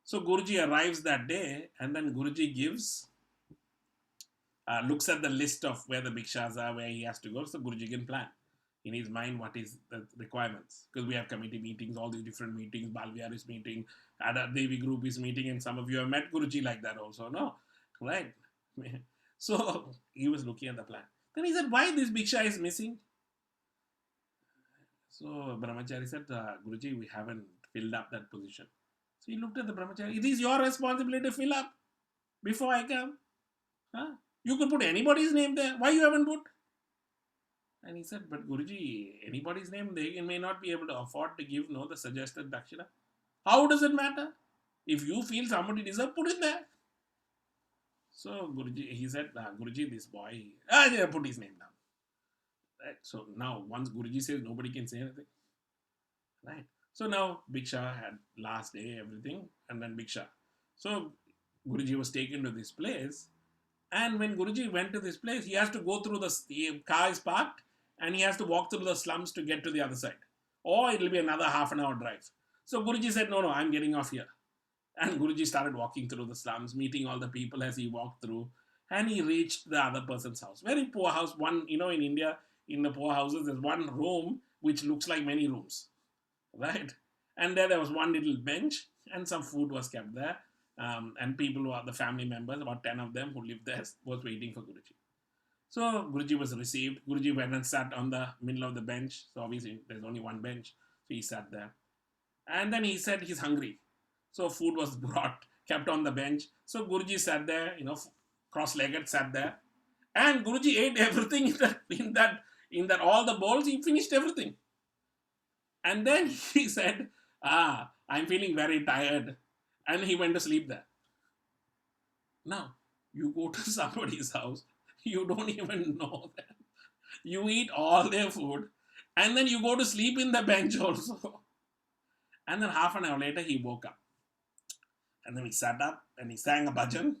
So Guruji arrives that day, and then Guruji looks at the list of where the bhikshas are, where he has to go. So Guruji can plan in his mind what is the requirements. Because we have committee meetings, all these different meetings, Balviyar is meeting, Ada Devi group is meeting, and some of you have met Guruji like that also, no? Right? So he was looking at the plan. Then he said, why this bhiksha is missing? So Brahmachari said, Guruji, we haven't filled up that position. So he looked at the Brahmachari. It is your responsibility to fill up before I come. Huh? You could put anybody's name there. Why you haven't put? And he said, but Guruji, anybody's name, they may not be able to afford to give the suggested dakshina. How does it matter? If you feel somebody deserves, put it there. So Guruji, he said, Guruji, this boy, yeah, put his name down. Right. So now once Guruji says, nobody can say anything. Right. So now Bhiksha had last day, everything, and then Bhiksha. So Guruji was taken to this place, and when Guruji went to this place, he has to go through the car is parked, and he has to walk through the slums to get to the other side, or it'll be another half an hour drive. So Guruji said, no, I'm getting off here. And Guruji started walking through the slums, meeting all the people as he walked through, and he reached the other person's house. Very poor house. One, in India, in the poor houses, there's one room which looks like many rooms, right? And there was one little bench, and some food was kept there. And people who are the family members, about 10 of them who lived there, was waiting for Guruji. So Guruji was received. Guruji went and sat on the middle of the bench. So obviously there's only one bench. So he sat there. And then he said he's hungry. So food was brought, kept on the bench. So Guruji sat there, cross-legged, sat there. And Guruji ate everything in that all the bowls. He finished everything. And then he said, I'm feeling very tired. And he went to sleep there. Now, you go to somebody's house, you don't even know them. You eat all their food, and then you go to sleep in the bench also. And then half an hour later, he woke up. And then he sat up and he sang a bhajan.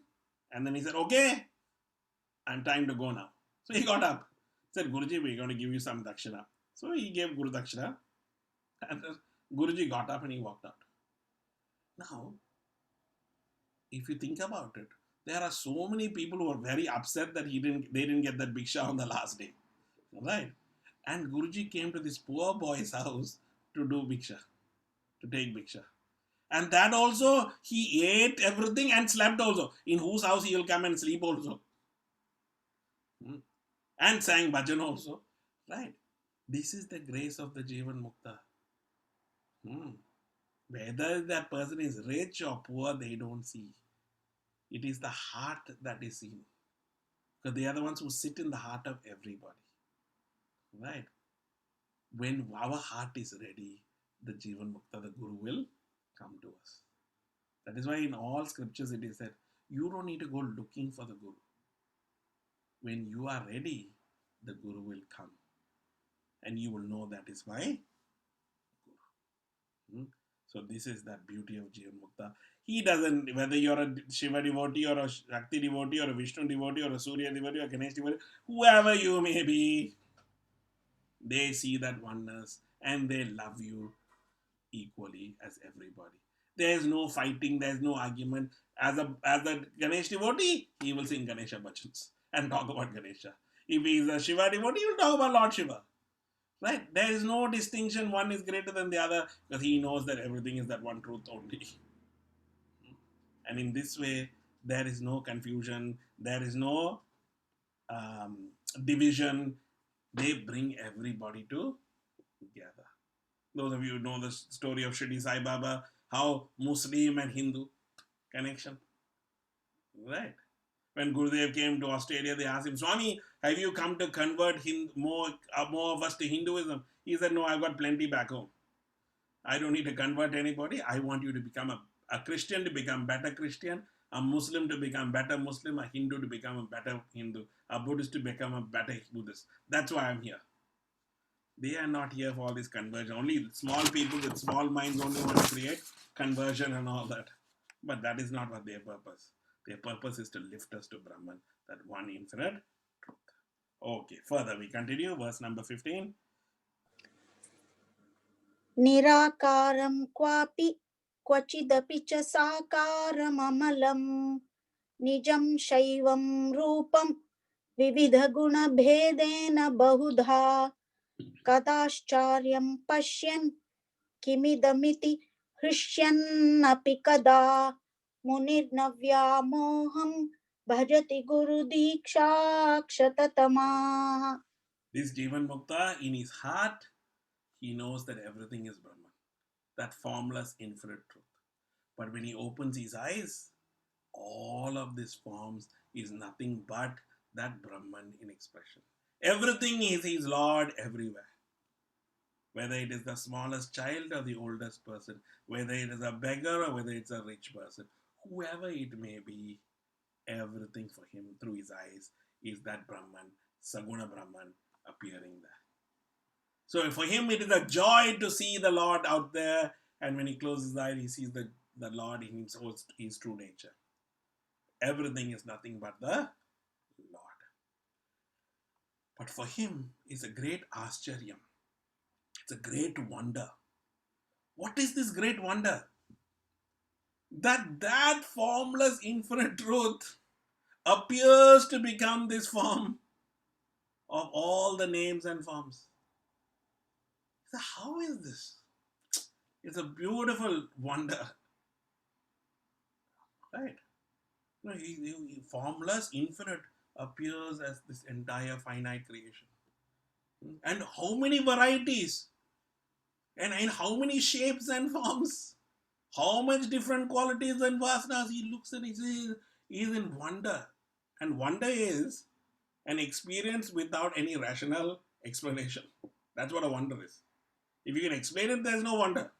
And then he said, okay, I'm time to go now. So he got up. Said, Guruji, we're going to give you some dakshina. So he gave Guru dakshina. And Guruji got up and he walked out. Now, if you think about it, there are so many people who are very upset that they didn't get that bhiksha on the last day. Right? And Guruji came to this poor boy's house to do bhiksha, to take bhiksha. And that also, he ate everything and slept also. In whose house he will come and sleep also. And sang bhajan also. Right? This is the grace of the Jivan Mukta. Whether that person is rich or poor, they don't see. It is the heart that is seen. Because they are the ones who sit in the heart of everybody. Right? When our heart is ready, the Jivan Mukta, the Guru, will come to us. That is why in all scriptures it is said, you don't need to go looking for the Guru. When you are ready, the Guru will come. And you will know that is my Guru. So this is that beauty of Jivan Mukta. He doesn't, whether you're a Shiva devotee or a Shakti devotee or a Vishnu devotee or a Surya devotee or a Ganesh devotee, whoever you may be, they see that oneness and they love you equally as everybody. There is no fighting, there is no argument. As a Ganesh devotee, he will sing Ganesha bhajans and talk about Ganesha. If he is a Shiva devotee, he will talk about Lord Shiva. Right? There is no distinction, one is greater than the other, because he knows that everything is that one truth only. And in this way, there is no confusion, there is no um, division. They bring everybody together. Those of you who know the story of Shirdi Sai Baba, how Muslim and Hindu connection, right? When Gurudev came to Australia, they asked him, Swami, have you come to convert more of us to Hinduism? He said, no, I've got plenty back home. I don't need to convert anybody. I want you to become a Christian to become better Christian, a Muslim to become better Muslim, a Hindu to become a better Hindu, a Buddhist to become a better Buddhist. That's why I'm here. They are not here for all this conversion. Only small people with small minds only want to create conversion and all that. But that is not what their purpose. Their purpose is to lift us to Brahman, that one infinite truth. Okay, further we continue. Verse number 15. निराकारं क्वापि क्वचिदपि च साकारममलं निजं शैवं रूपं विविधगुणभेदेन बहुधा कदाश्चर्यं पश्यन् किमिदमिति हृष्यन्नपि कदा मुनिर्न व्यामोहं भजति गुरुदीक्षाक्षततमाः. This Jivan Mukta, in his heart, he knows that everything is Brahman, that formless infinite truth. But when he opens his eyes, all of these forms is nothing but that Brahman in expression. Everything is his Lord everywhere. Whether it is the smallest child or the oldest person, whether it is a beggar or whether it's a rich person, whoever it may be, everything for him through his eyes is that Brahman, Saguna Brahman, appearing there. So for him, it is a joy to see the Lord out there, and when he closes his eyes, he sees the Lord in his true nature. Everything is nothing but the Lord. But for him, it's a great ascharyam. It's a great wonder. What is this great wonder? That formless infinite truth appears to become this form of all the names and forms. So how is this? It's a beautiful wonder, right? Formless, infinite appears as this entire finite creation. And how many varieties? And in how many shapes and forms? How much different qualities and vasanas? He looks and he says, he is in wonder. And wonder is an experience without any rational explanation. That's what a wonder is. If you can explain it, there's no wonder.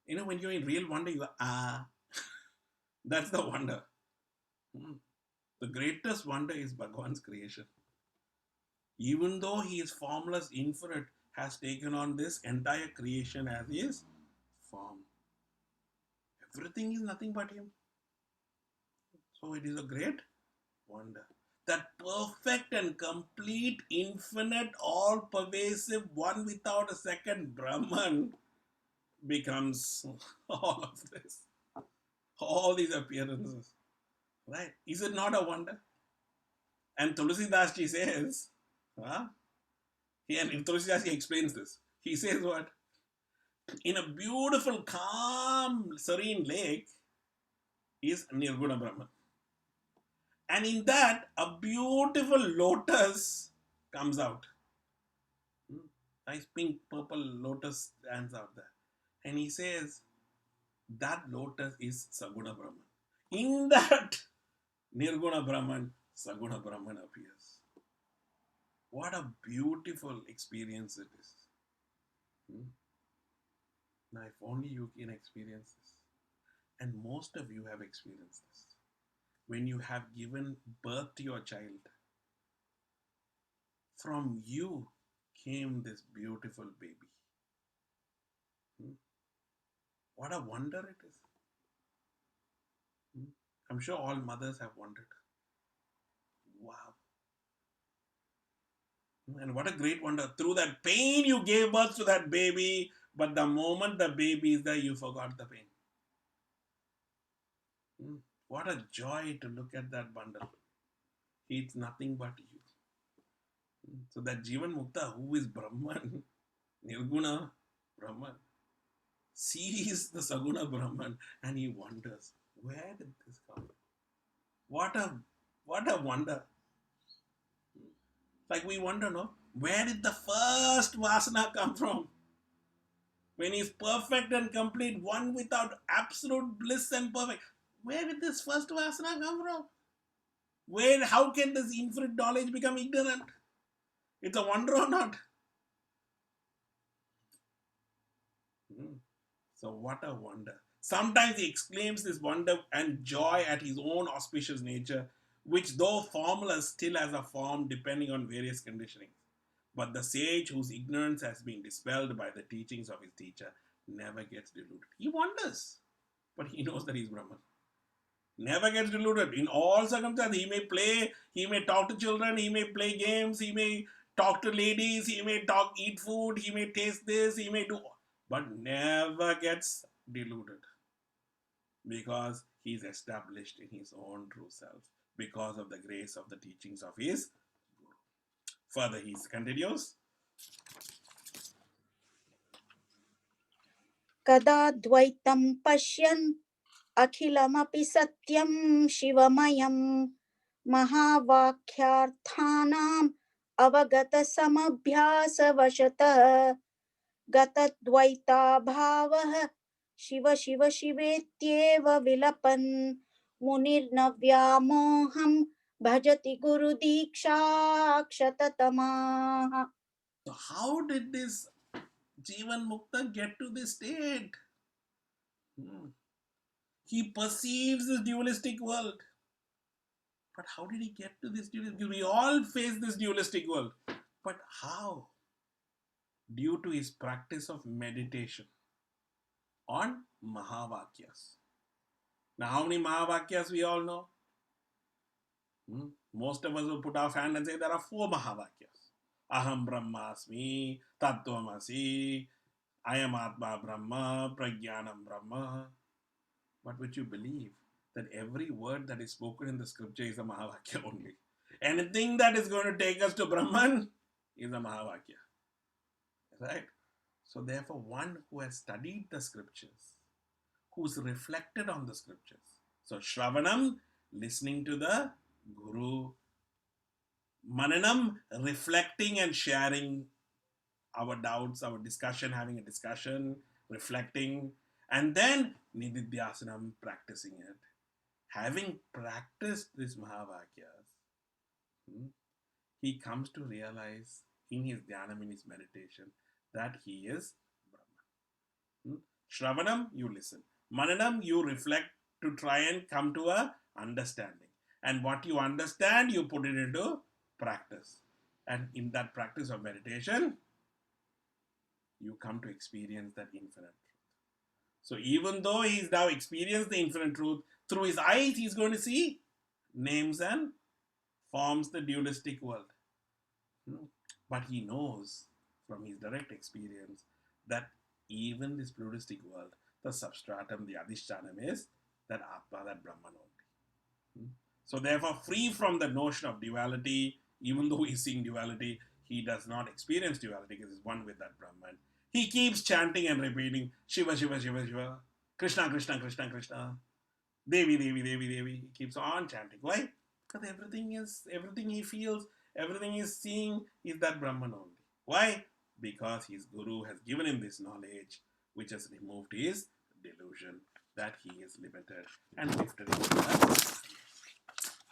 When you're in real wonder, you go, that's the wonder. The greatest wonder is Bhagavan's creation. Even though he is formless, infinite, has taken on this entire creation as his form. Everything is nothing but him. So it is a great wonder. That perfect and complete, infinite, all-pervasive, one without a second Brahman becomes all of this. All these appearances. Right? Is it not a wonder? And Tulsidas ji says, and in Tulsidas he explains this. He says what? In a beautiful, calm, serene lake is Nirguna Brahman. And in that, a beautiful lotus comes out. Nice pink, purple lotus stands out there. And he says, that lotus is Saguna Brahman. In that Nirguna Brahman, Saguna Brahman appears. What a beautiful experience it is. Hmm? Now, if only you can experience this, and most of you have experienced this, when you have given birth to your child, from you came this beautiful baby. Hmm? What a wonder it is. Hmm? I'm sure all mothers have wondered. Wow. And what a great wonder. Through that pain, you gave birth to that baby, but the moment the baby is there, you forgot the pain. Hmm. What a joy to look at that bundle. It's nothing but you. So that Jivan Mukta, who is Brahman, Nirguna Brahman, sees the Saguna Brahman and he wonders, where did this come? What a wonder. Like we wonder, no? Where did the first Vasana come from? When he's perfect and complete, one without absolute bliss and perfect. Where did this first Vasana come from? How can this infinite knowledge become ignorant? It's a wonder or not? Hmm. So what a wonder. Sometimes he exclaims this wonder and joy at his own auspicious nature, which though formless still has a form depending on various conditionings. But the sage whose ignorance has been dispelled by the teachings of his teacher never gets deluded. He wonders, but he knows that he's Brahman. Never gets deluded. In all circumstances, he may play, he may talk to children, he may play games, he may talk to ladies, he may eat food, he may taste this, he may do, but never gets deluded because he's established in his own true self because of the grace of the teachings of his Guru. Further, he continues. कदा द्वैतं पश्यन् अखिलमपि सत्यं शिवमयं महावाक्यार्थानाम् अवगतसमभ्यासवशतः गतद्वैताभावः शिव शिव शिवेत्येव विलपन् मुनिर्न व्यामोहं भजति गुरुदीक्षाक्षततमाः. So, how did this Jivan Mukta get to this state? He perceives this dualistic world. But how did he get to this dualistic? We all face this dualistic world. But how? Due to his practice of meditation on Mahavakyas. Now, how many Mahavakyas we all know? Most of us will put our hand and say there are 4 Mahavakyas. Aham Brahmasmi, Tattvamasi, Ayam Atma Brahma, Prajnanam Brahma. But would you believe that every word that is spoken in the scripture is a Mahavakya only? Anything that is going to take us to Brahman is a Mahavakya. Right? So therefore, one who has studied the scriptures, who's reflected on the scriptures. So Shravanam, listening to the Guru. Mananam, reflecting and sharing our doubts, our discussion, having a discussion, reflecting. And then Nididhyasanam, practicing it. Having practiced this Mahavakyas, he comes to realize in his dhyanam, in his meditation, that he is Brahman. Shravanam, you listen. Mananam, you reflect to try and come to a understanding. And what you understand, you put it into practice. And in that practice of meditation, you come to experience that infinite truth. So even though he's now experienced the infinite truth, through his eyes, he's going to see names and forms, the dualistic world. But he knows from his direct experience that even this pluralistic world, the substratum, the adhishtanam is that Atma, that Brahman only. So therefore, free from the notion of duality, even though he's seeing duality, he does not experience duality because he's one with that Brahman. He keeps chanting and repeating Shiva, Shiva, Shiva, Shiva, Krishna, Krishna, Krishna, Krishna, Devi, Devi, Devi, Devi. He keeps on chanting. Why? Because everything he feels, everything he's seeing is that Brahman only. Why? Because his Guru has given him this knowledge which has removed his delusion. that he is limited and lifted into the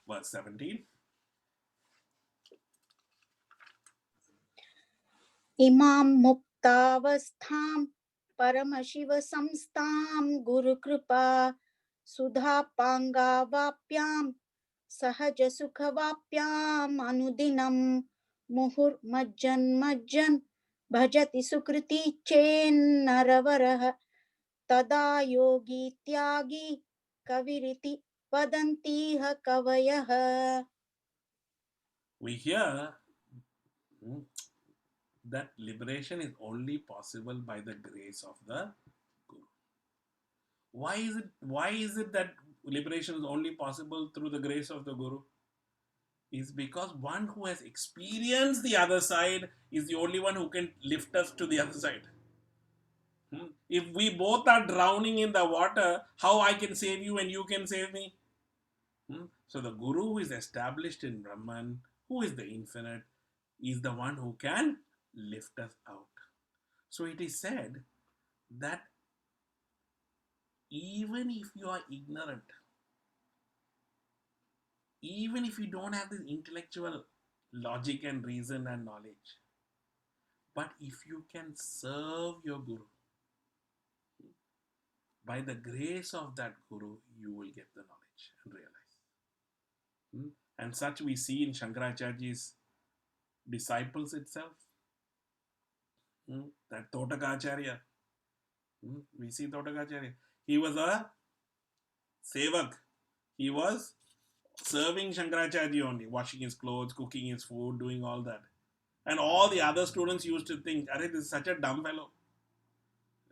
verse 17. इमां मुक्तावस्थां परमशिवसंस्थां गुरुकृपा सुधापाङ्गावाप्यां सहजसुखवाप्याम् अनुदिनं मुहुर्मज्जन् भजति सुकृती चेन्नरवरः तदा योगी त्यागी कविरिति वदन्तीह कवयः. We hear that liberation is only possible by the grace of the Guru. Why is it that liberation is only possible through the grace of the Guru? Is because one who has experienced the other side is the only one who can lift us to the other side. If we both are drowning in the water, how I can save you and you can save me? So the Guru who is established in Brahman, who is the infinite, is the one who can lift us out. So it is said that even if you are ignorant, even if you don't have this intellectual logic and reason and knowledge, but if you can serve your Guru, by the grace of that Guru, you will get the knowledge and realize. And such we see in Shankaracharya's disciples itself. That Totakacharya, we see Totakacharya. He was a sevak. He was serving Shankaracharya only, washing his clothes, cooking his food, doing all that. And all the other students used to think, Arey, this is such a dumb fellow.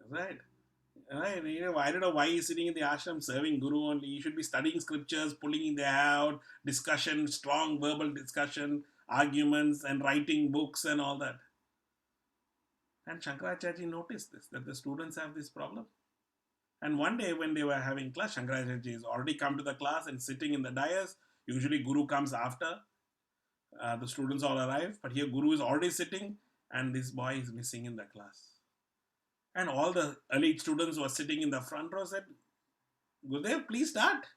Right? Right? I don't know why he's sitting in the ashram serving Guru only. He should be studying scriptures, pulling them out, discussion, strong verbal discussion, arguments, and writing books and all that. And Shankaracharya noticed this, that the students have this problem. And one day when they were having class, Shankaracharya has already come to the class and sitting in the dais. Usually Guru comes after the students all arrive, but here Guru is already sitting and this boy is missing in the class. And all the elite students who are sitting in the front row said, Gurudev, please start.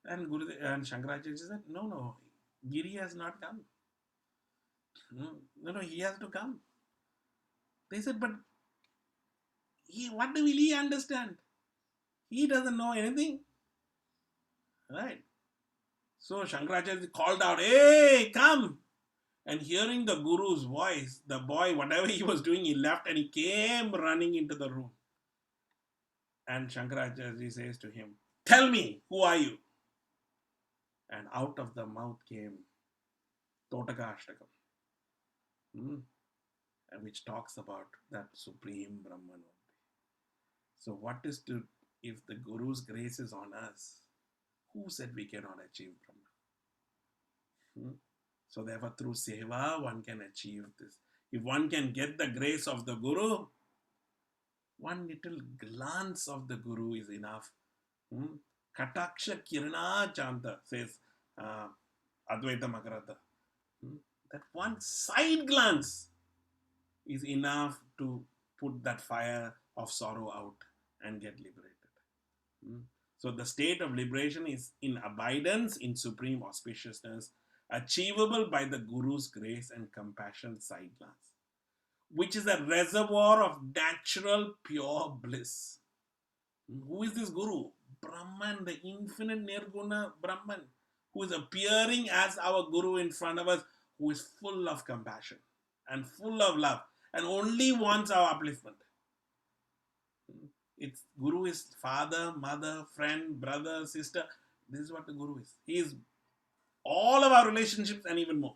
And Shankaracharya said, no, Giri has not come. No, he has to come. They said, but what will he understand? He doesn't know anything. Right? So Shankaracharya called out, hey, come. And hearing the Guru's voice, the boy, whatever he was doing, he left and he came running into the room. And Shankaracharya says to him, tell me, who are you? And out of the mouth came Totaka Ashtakam, which talks about that supreme Brahman. So what is to, if the Guru's grace is on us, who said we cannot achieve Brahman? So therefore through Seva one can achieve this. If one can get the grace of the Guru, one little glance of the Guru is enough. Kataksha Kirana Chanter, says Advaita Makarata. That one side glance is enough to put that fire of sorrow out and get liberated. So the state of liberation is in abidance in supreme auspiciousness, achievable by the Guru's grace and compassion side glance, which is a reservoir of natural pure bliss. Who is this Guru? Brahman, the infinite Nirguna Brahman, who is appearing as our Guru in front of us, who is full of compassion and full of love and only wants our upliftment. It's Guru is father, mother, friend, brother, sister. This is what the Guru is. He is all of our relationships and even more.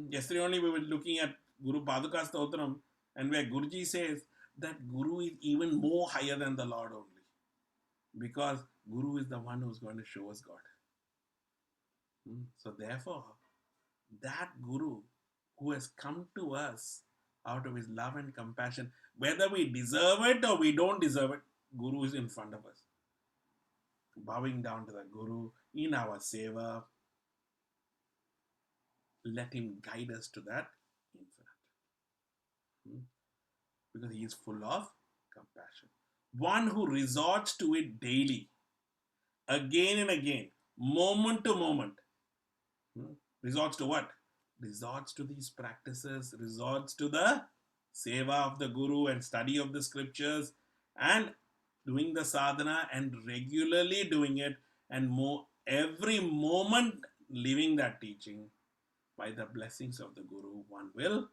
Yesterday only we were looking at Guru Paduka Stotram, and where Guruji says that Guru is even more higher than the Lord only. Because Guru is the one who's going to show us God. So therefore, that Guru who has come to us out of his love and compassion, whether we deserve it or we don't deserve it, Guru is in front of us. Bowing down to the Guru in our seva, let him guide us to that infinite. Because he is full of compassion. one who resorts to it daily, again and again, moment to moment. Resorts to what? Resorts to these practices, resorts to the seva of the Guru and study of the scriptures and doing the sadhana and regularly doing it and every moment living that teaching. By the blessings of the Guru, one will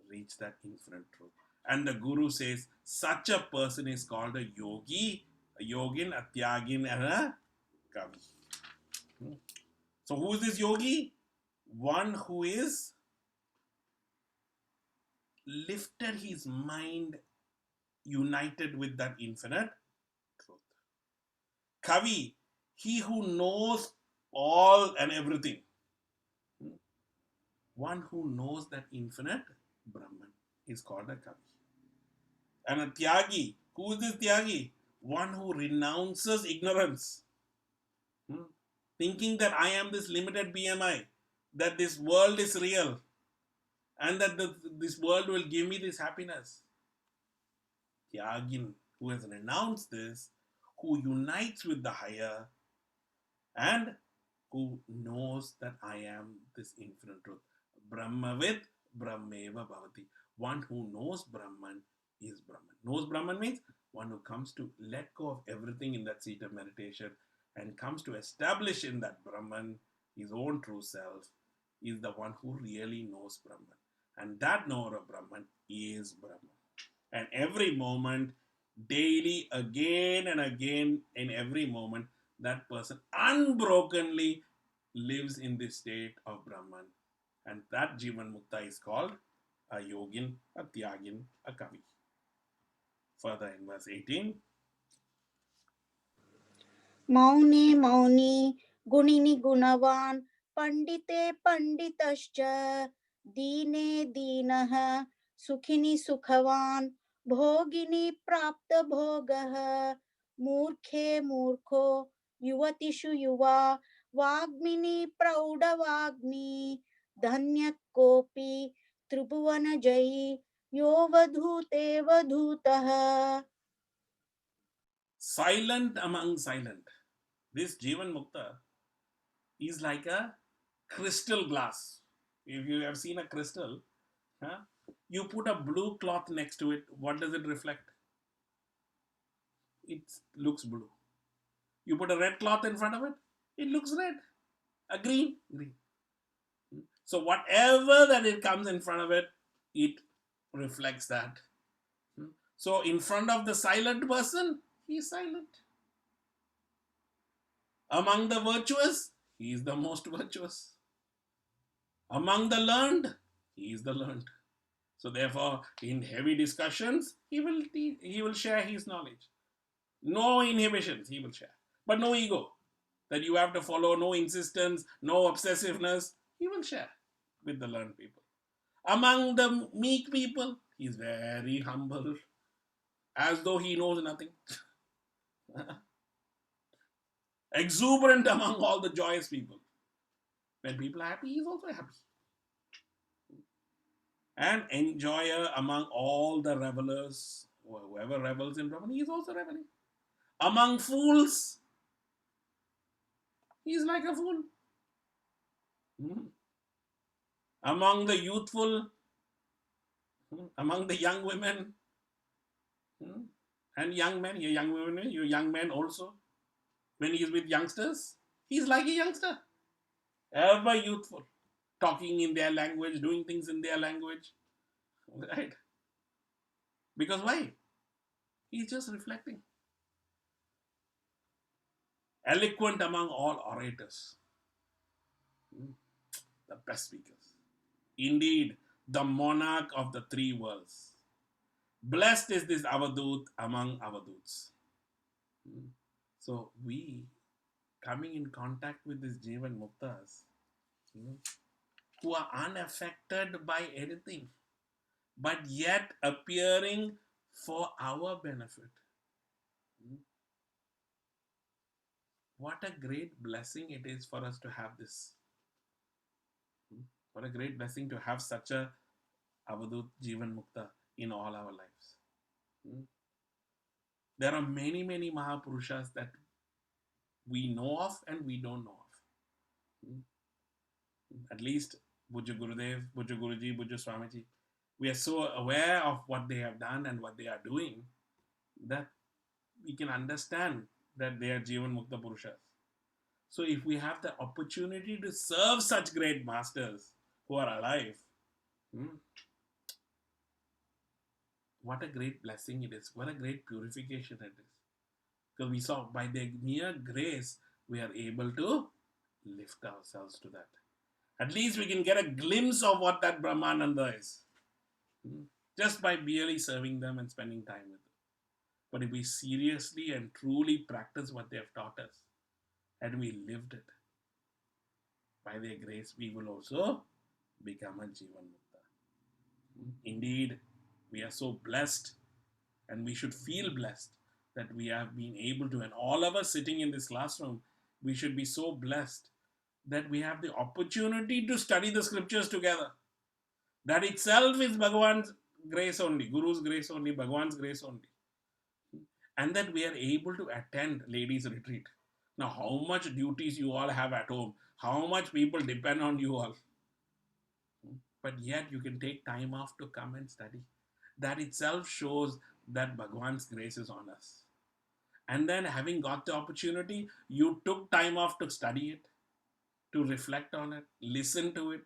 reach that infinite truth. And the Guru says, such a person is called a yogi, a yogin, a tyagin, and a kavi. So, who is this yogi? One who is lifted his mind, united with that infinite truth. Kavi, he who knows all and everything. One who knows that infinite Brahman is called a Kavi. And a Tyagi, who is this Tyagi? One who renounces ignorance. Thinking that I am this limited BMI, that this world is real, and that this world will give me this happiness. Tyagin, who has renounced this, who unites with the higher, and who knows that I am this infinite truth. Brahmavid Brahmeva Bhavati. One who knows Brahman is Brahman. Knows Brahman means one who comes to let go of everything in that seat of meditation and comes to establish in that Brahman his own true self is the one who really knows Brahman. And that knower of Brahman is Brahman. And every moment, daily, again and again, in every moment, that person unbrokenly lives in this state of Brahman. And that Jivan Mukta is called a yogin, a tyagin, a kavi. Further in verse 18. Mauni Mauni गुणिनि गुणवान पंडिते पंडितश्च दीने दीनः सुखिनि सुखवान भोगिनि प्राप्त भोगः मूर्खे मूर्खो युवतिषु युवा वाग्मिनि प्रौढवाग्मी धन्य कोपि त्रिभुवन जयी यो वधूते वधूतः. Silent among silent. This Jivan Mukta is like a crystal glass. If you have seen a crystal, huh, you put a blue cloth next to it, what does it reflect? It looks blue. You put a red cloth in front of it, it looks red. A green, green. So whatever that it comes in front of it, it reflects that. So in front of the silent person, he is silent. Among the virtuous, he is the most virtuous. Among the learned, he is the learned. So therefore, in heavy discussions, he will share his knowledge. No inhibitions, he will share. But no ego. That you have to follow, no insistence, no obsessiveness. He will share with the learned people. Among the meek people, he is very humble, as though he knows nothing. Exuberant among all the joyous people. When people are happy, he is also happy. And enjoyer among all the revelers. Whoever revels in Brahman, he is also reveling. Among fools, he is like a fool. Among the youthful, among the young women, and young men, you young women, you young men also. When he is with youngsters, he is like a youngster. Ever youthful. Talking in their language, doing things in their language. Right? Because why? He is just reflecting. Eloquent among all orators. The best speakers. Indeed, the monarch of the three worlds. Blessed is this Avadut among Avaduts. So we, coming in contact with these Jivan Muktas, who are unaffected by anything, but yet appearing for our benefit. What a great blessing it is for us to have this. What a great blessing to have such a Avadut Jivan Mukta in all our lives. There are many, many Mahapurushas that we know of and we don't know of. At least Bujju Gurudev, Bujju Guruji, Bujju Swamiji, we are so aware of what they have done and what they are doing that we can understand that they are Jivan Mukta Purushas. So if we have the opportunity to serve such great masters who are alive, what a great blessing it is. What a great purification it is. Because we saw by their mere grace, we are able to lift ourselves to that. At least we can get a glimpse of what that Brahmananda is. Just by merely serving them and spending time with them. But if we seriously and truly practice what they have taught us and we lived it, by their grace, we will also become a Jivan Mukta. Indeed, we are so blessed and we should feel blessed that we have been able to, and all of us sitting in this classroom, we should be so blessed that we have the opportunity to study the scriptures together. That itself is Bhagavan's grace only, Guru's grace only, Bhagavan's grace only. And that we are able to attend ladies' retreat. Now, how much duties you all have at home, how much people depend on you all. But yet you can take time off to come and study. That itself shows that Bhagavan's grace is on us. And then, having got the opportunity, you took time off to study it, to reflect on it, listen to it.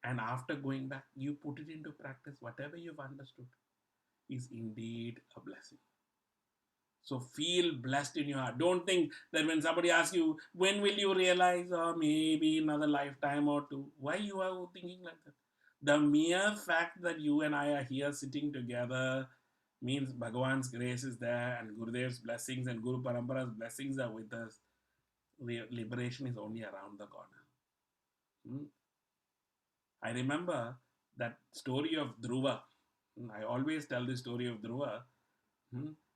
And after going back, you put it into practice. Whatever you've understood is indeed a blessing. So feel blessed in your heart. Don't think that when somebody asks you, when will you realize, or maybe another lifetime or two, why you are thinking like that? The mere fact that you and I are here sitting together means Bhagavan's grace is there and Gurudev's blessings and Guru Parampara's blessings are with us. Liberation is only around the corner. I remember that story of Dhruva. I always tell the story of Dhruva.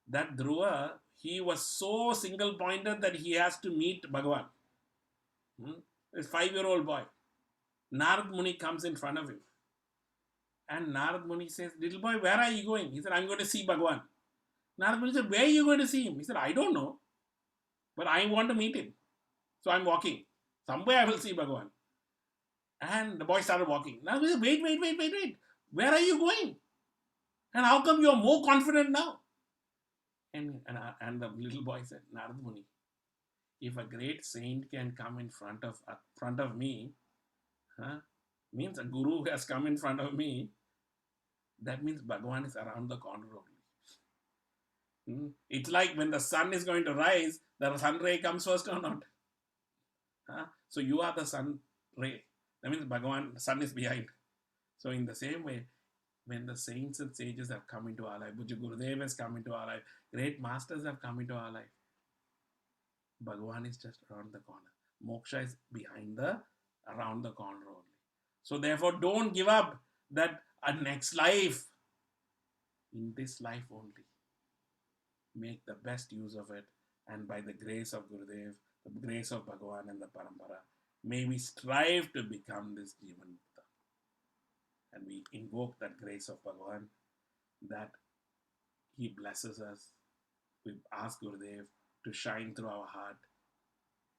That Dhruva, he was so single pointed that he has to meet Bhagavan. This 5-year-old boy. Narad Muni comes in front of him. And Narad Muni says, little boy, where are you going? He said, I'm going to see Bhagavan. Narad Muni said, where are you going to see him? He said, I don't know. But I want to meet him. So I'm walking. Somewhere I will see Bhagavan. And the boy started walking. Narad Muni said, wait. Where are you going? And how come you're more confident now? And the little boy said, Narad Muni, if a great saint can come in front of me, means a guru has come in front of me, that means Bhagavan is around the corner only. It's like when the sun is going to rise, the sun ray comes first or not? So you are the sun ray. That means Bhagavan, the sun is behind. So in the same way, when the saints and sages have come into our life, Bujju Gurudev has come into our life, great masters have come into our life, Bhagavan is just around the corner. Moksha is around the corner only. So therefore, don't give up that a next life. In this life only. Make the best use of it. And by the grace of Gurudev, the grace of Bhagavan and the Parampara, may we strive to become this Jivan Mukta. And we invoke that grace of Bhagavan, that he blesses us. We ask Gurudev to shine through our heart,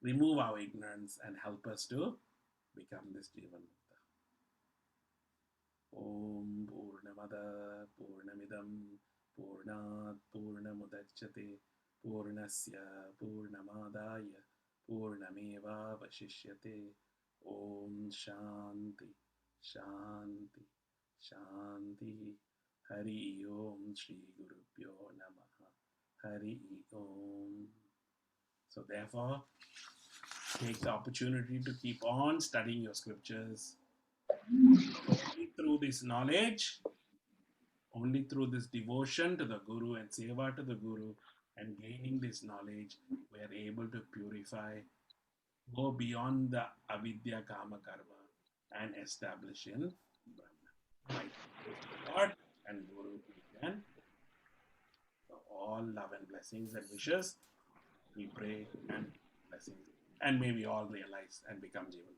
remove our ignorance, and help us to become this Jivan Mukta. Om Purnamada Purnamidam Purnat Purnamudachyate Purnasya Purnamadaya Purnameva Vashishyate. Om Shanti Shanti Shanti. Hari Om Shri Gurubhyo Namaha. Hari Om. So therefore, take the opportunity to keep on studying your scriptures. Only through this knowledge, only through this devotion to the Guru and seva to the Guru and gaining this knowledge, we are able to purify, go beyond the avidya kama karma and establish in Brahman. By God and Guru, we can. So all love and blessings and wishes, we pray and blessings. And may we all realize and become Jivan.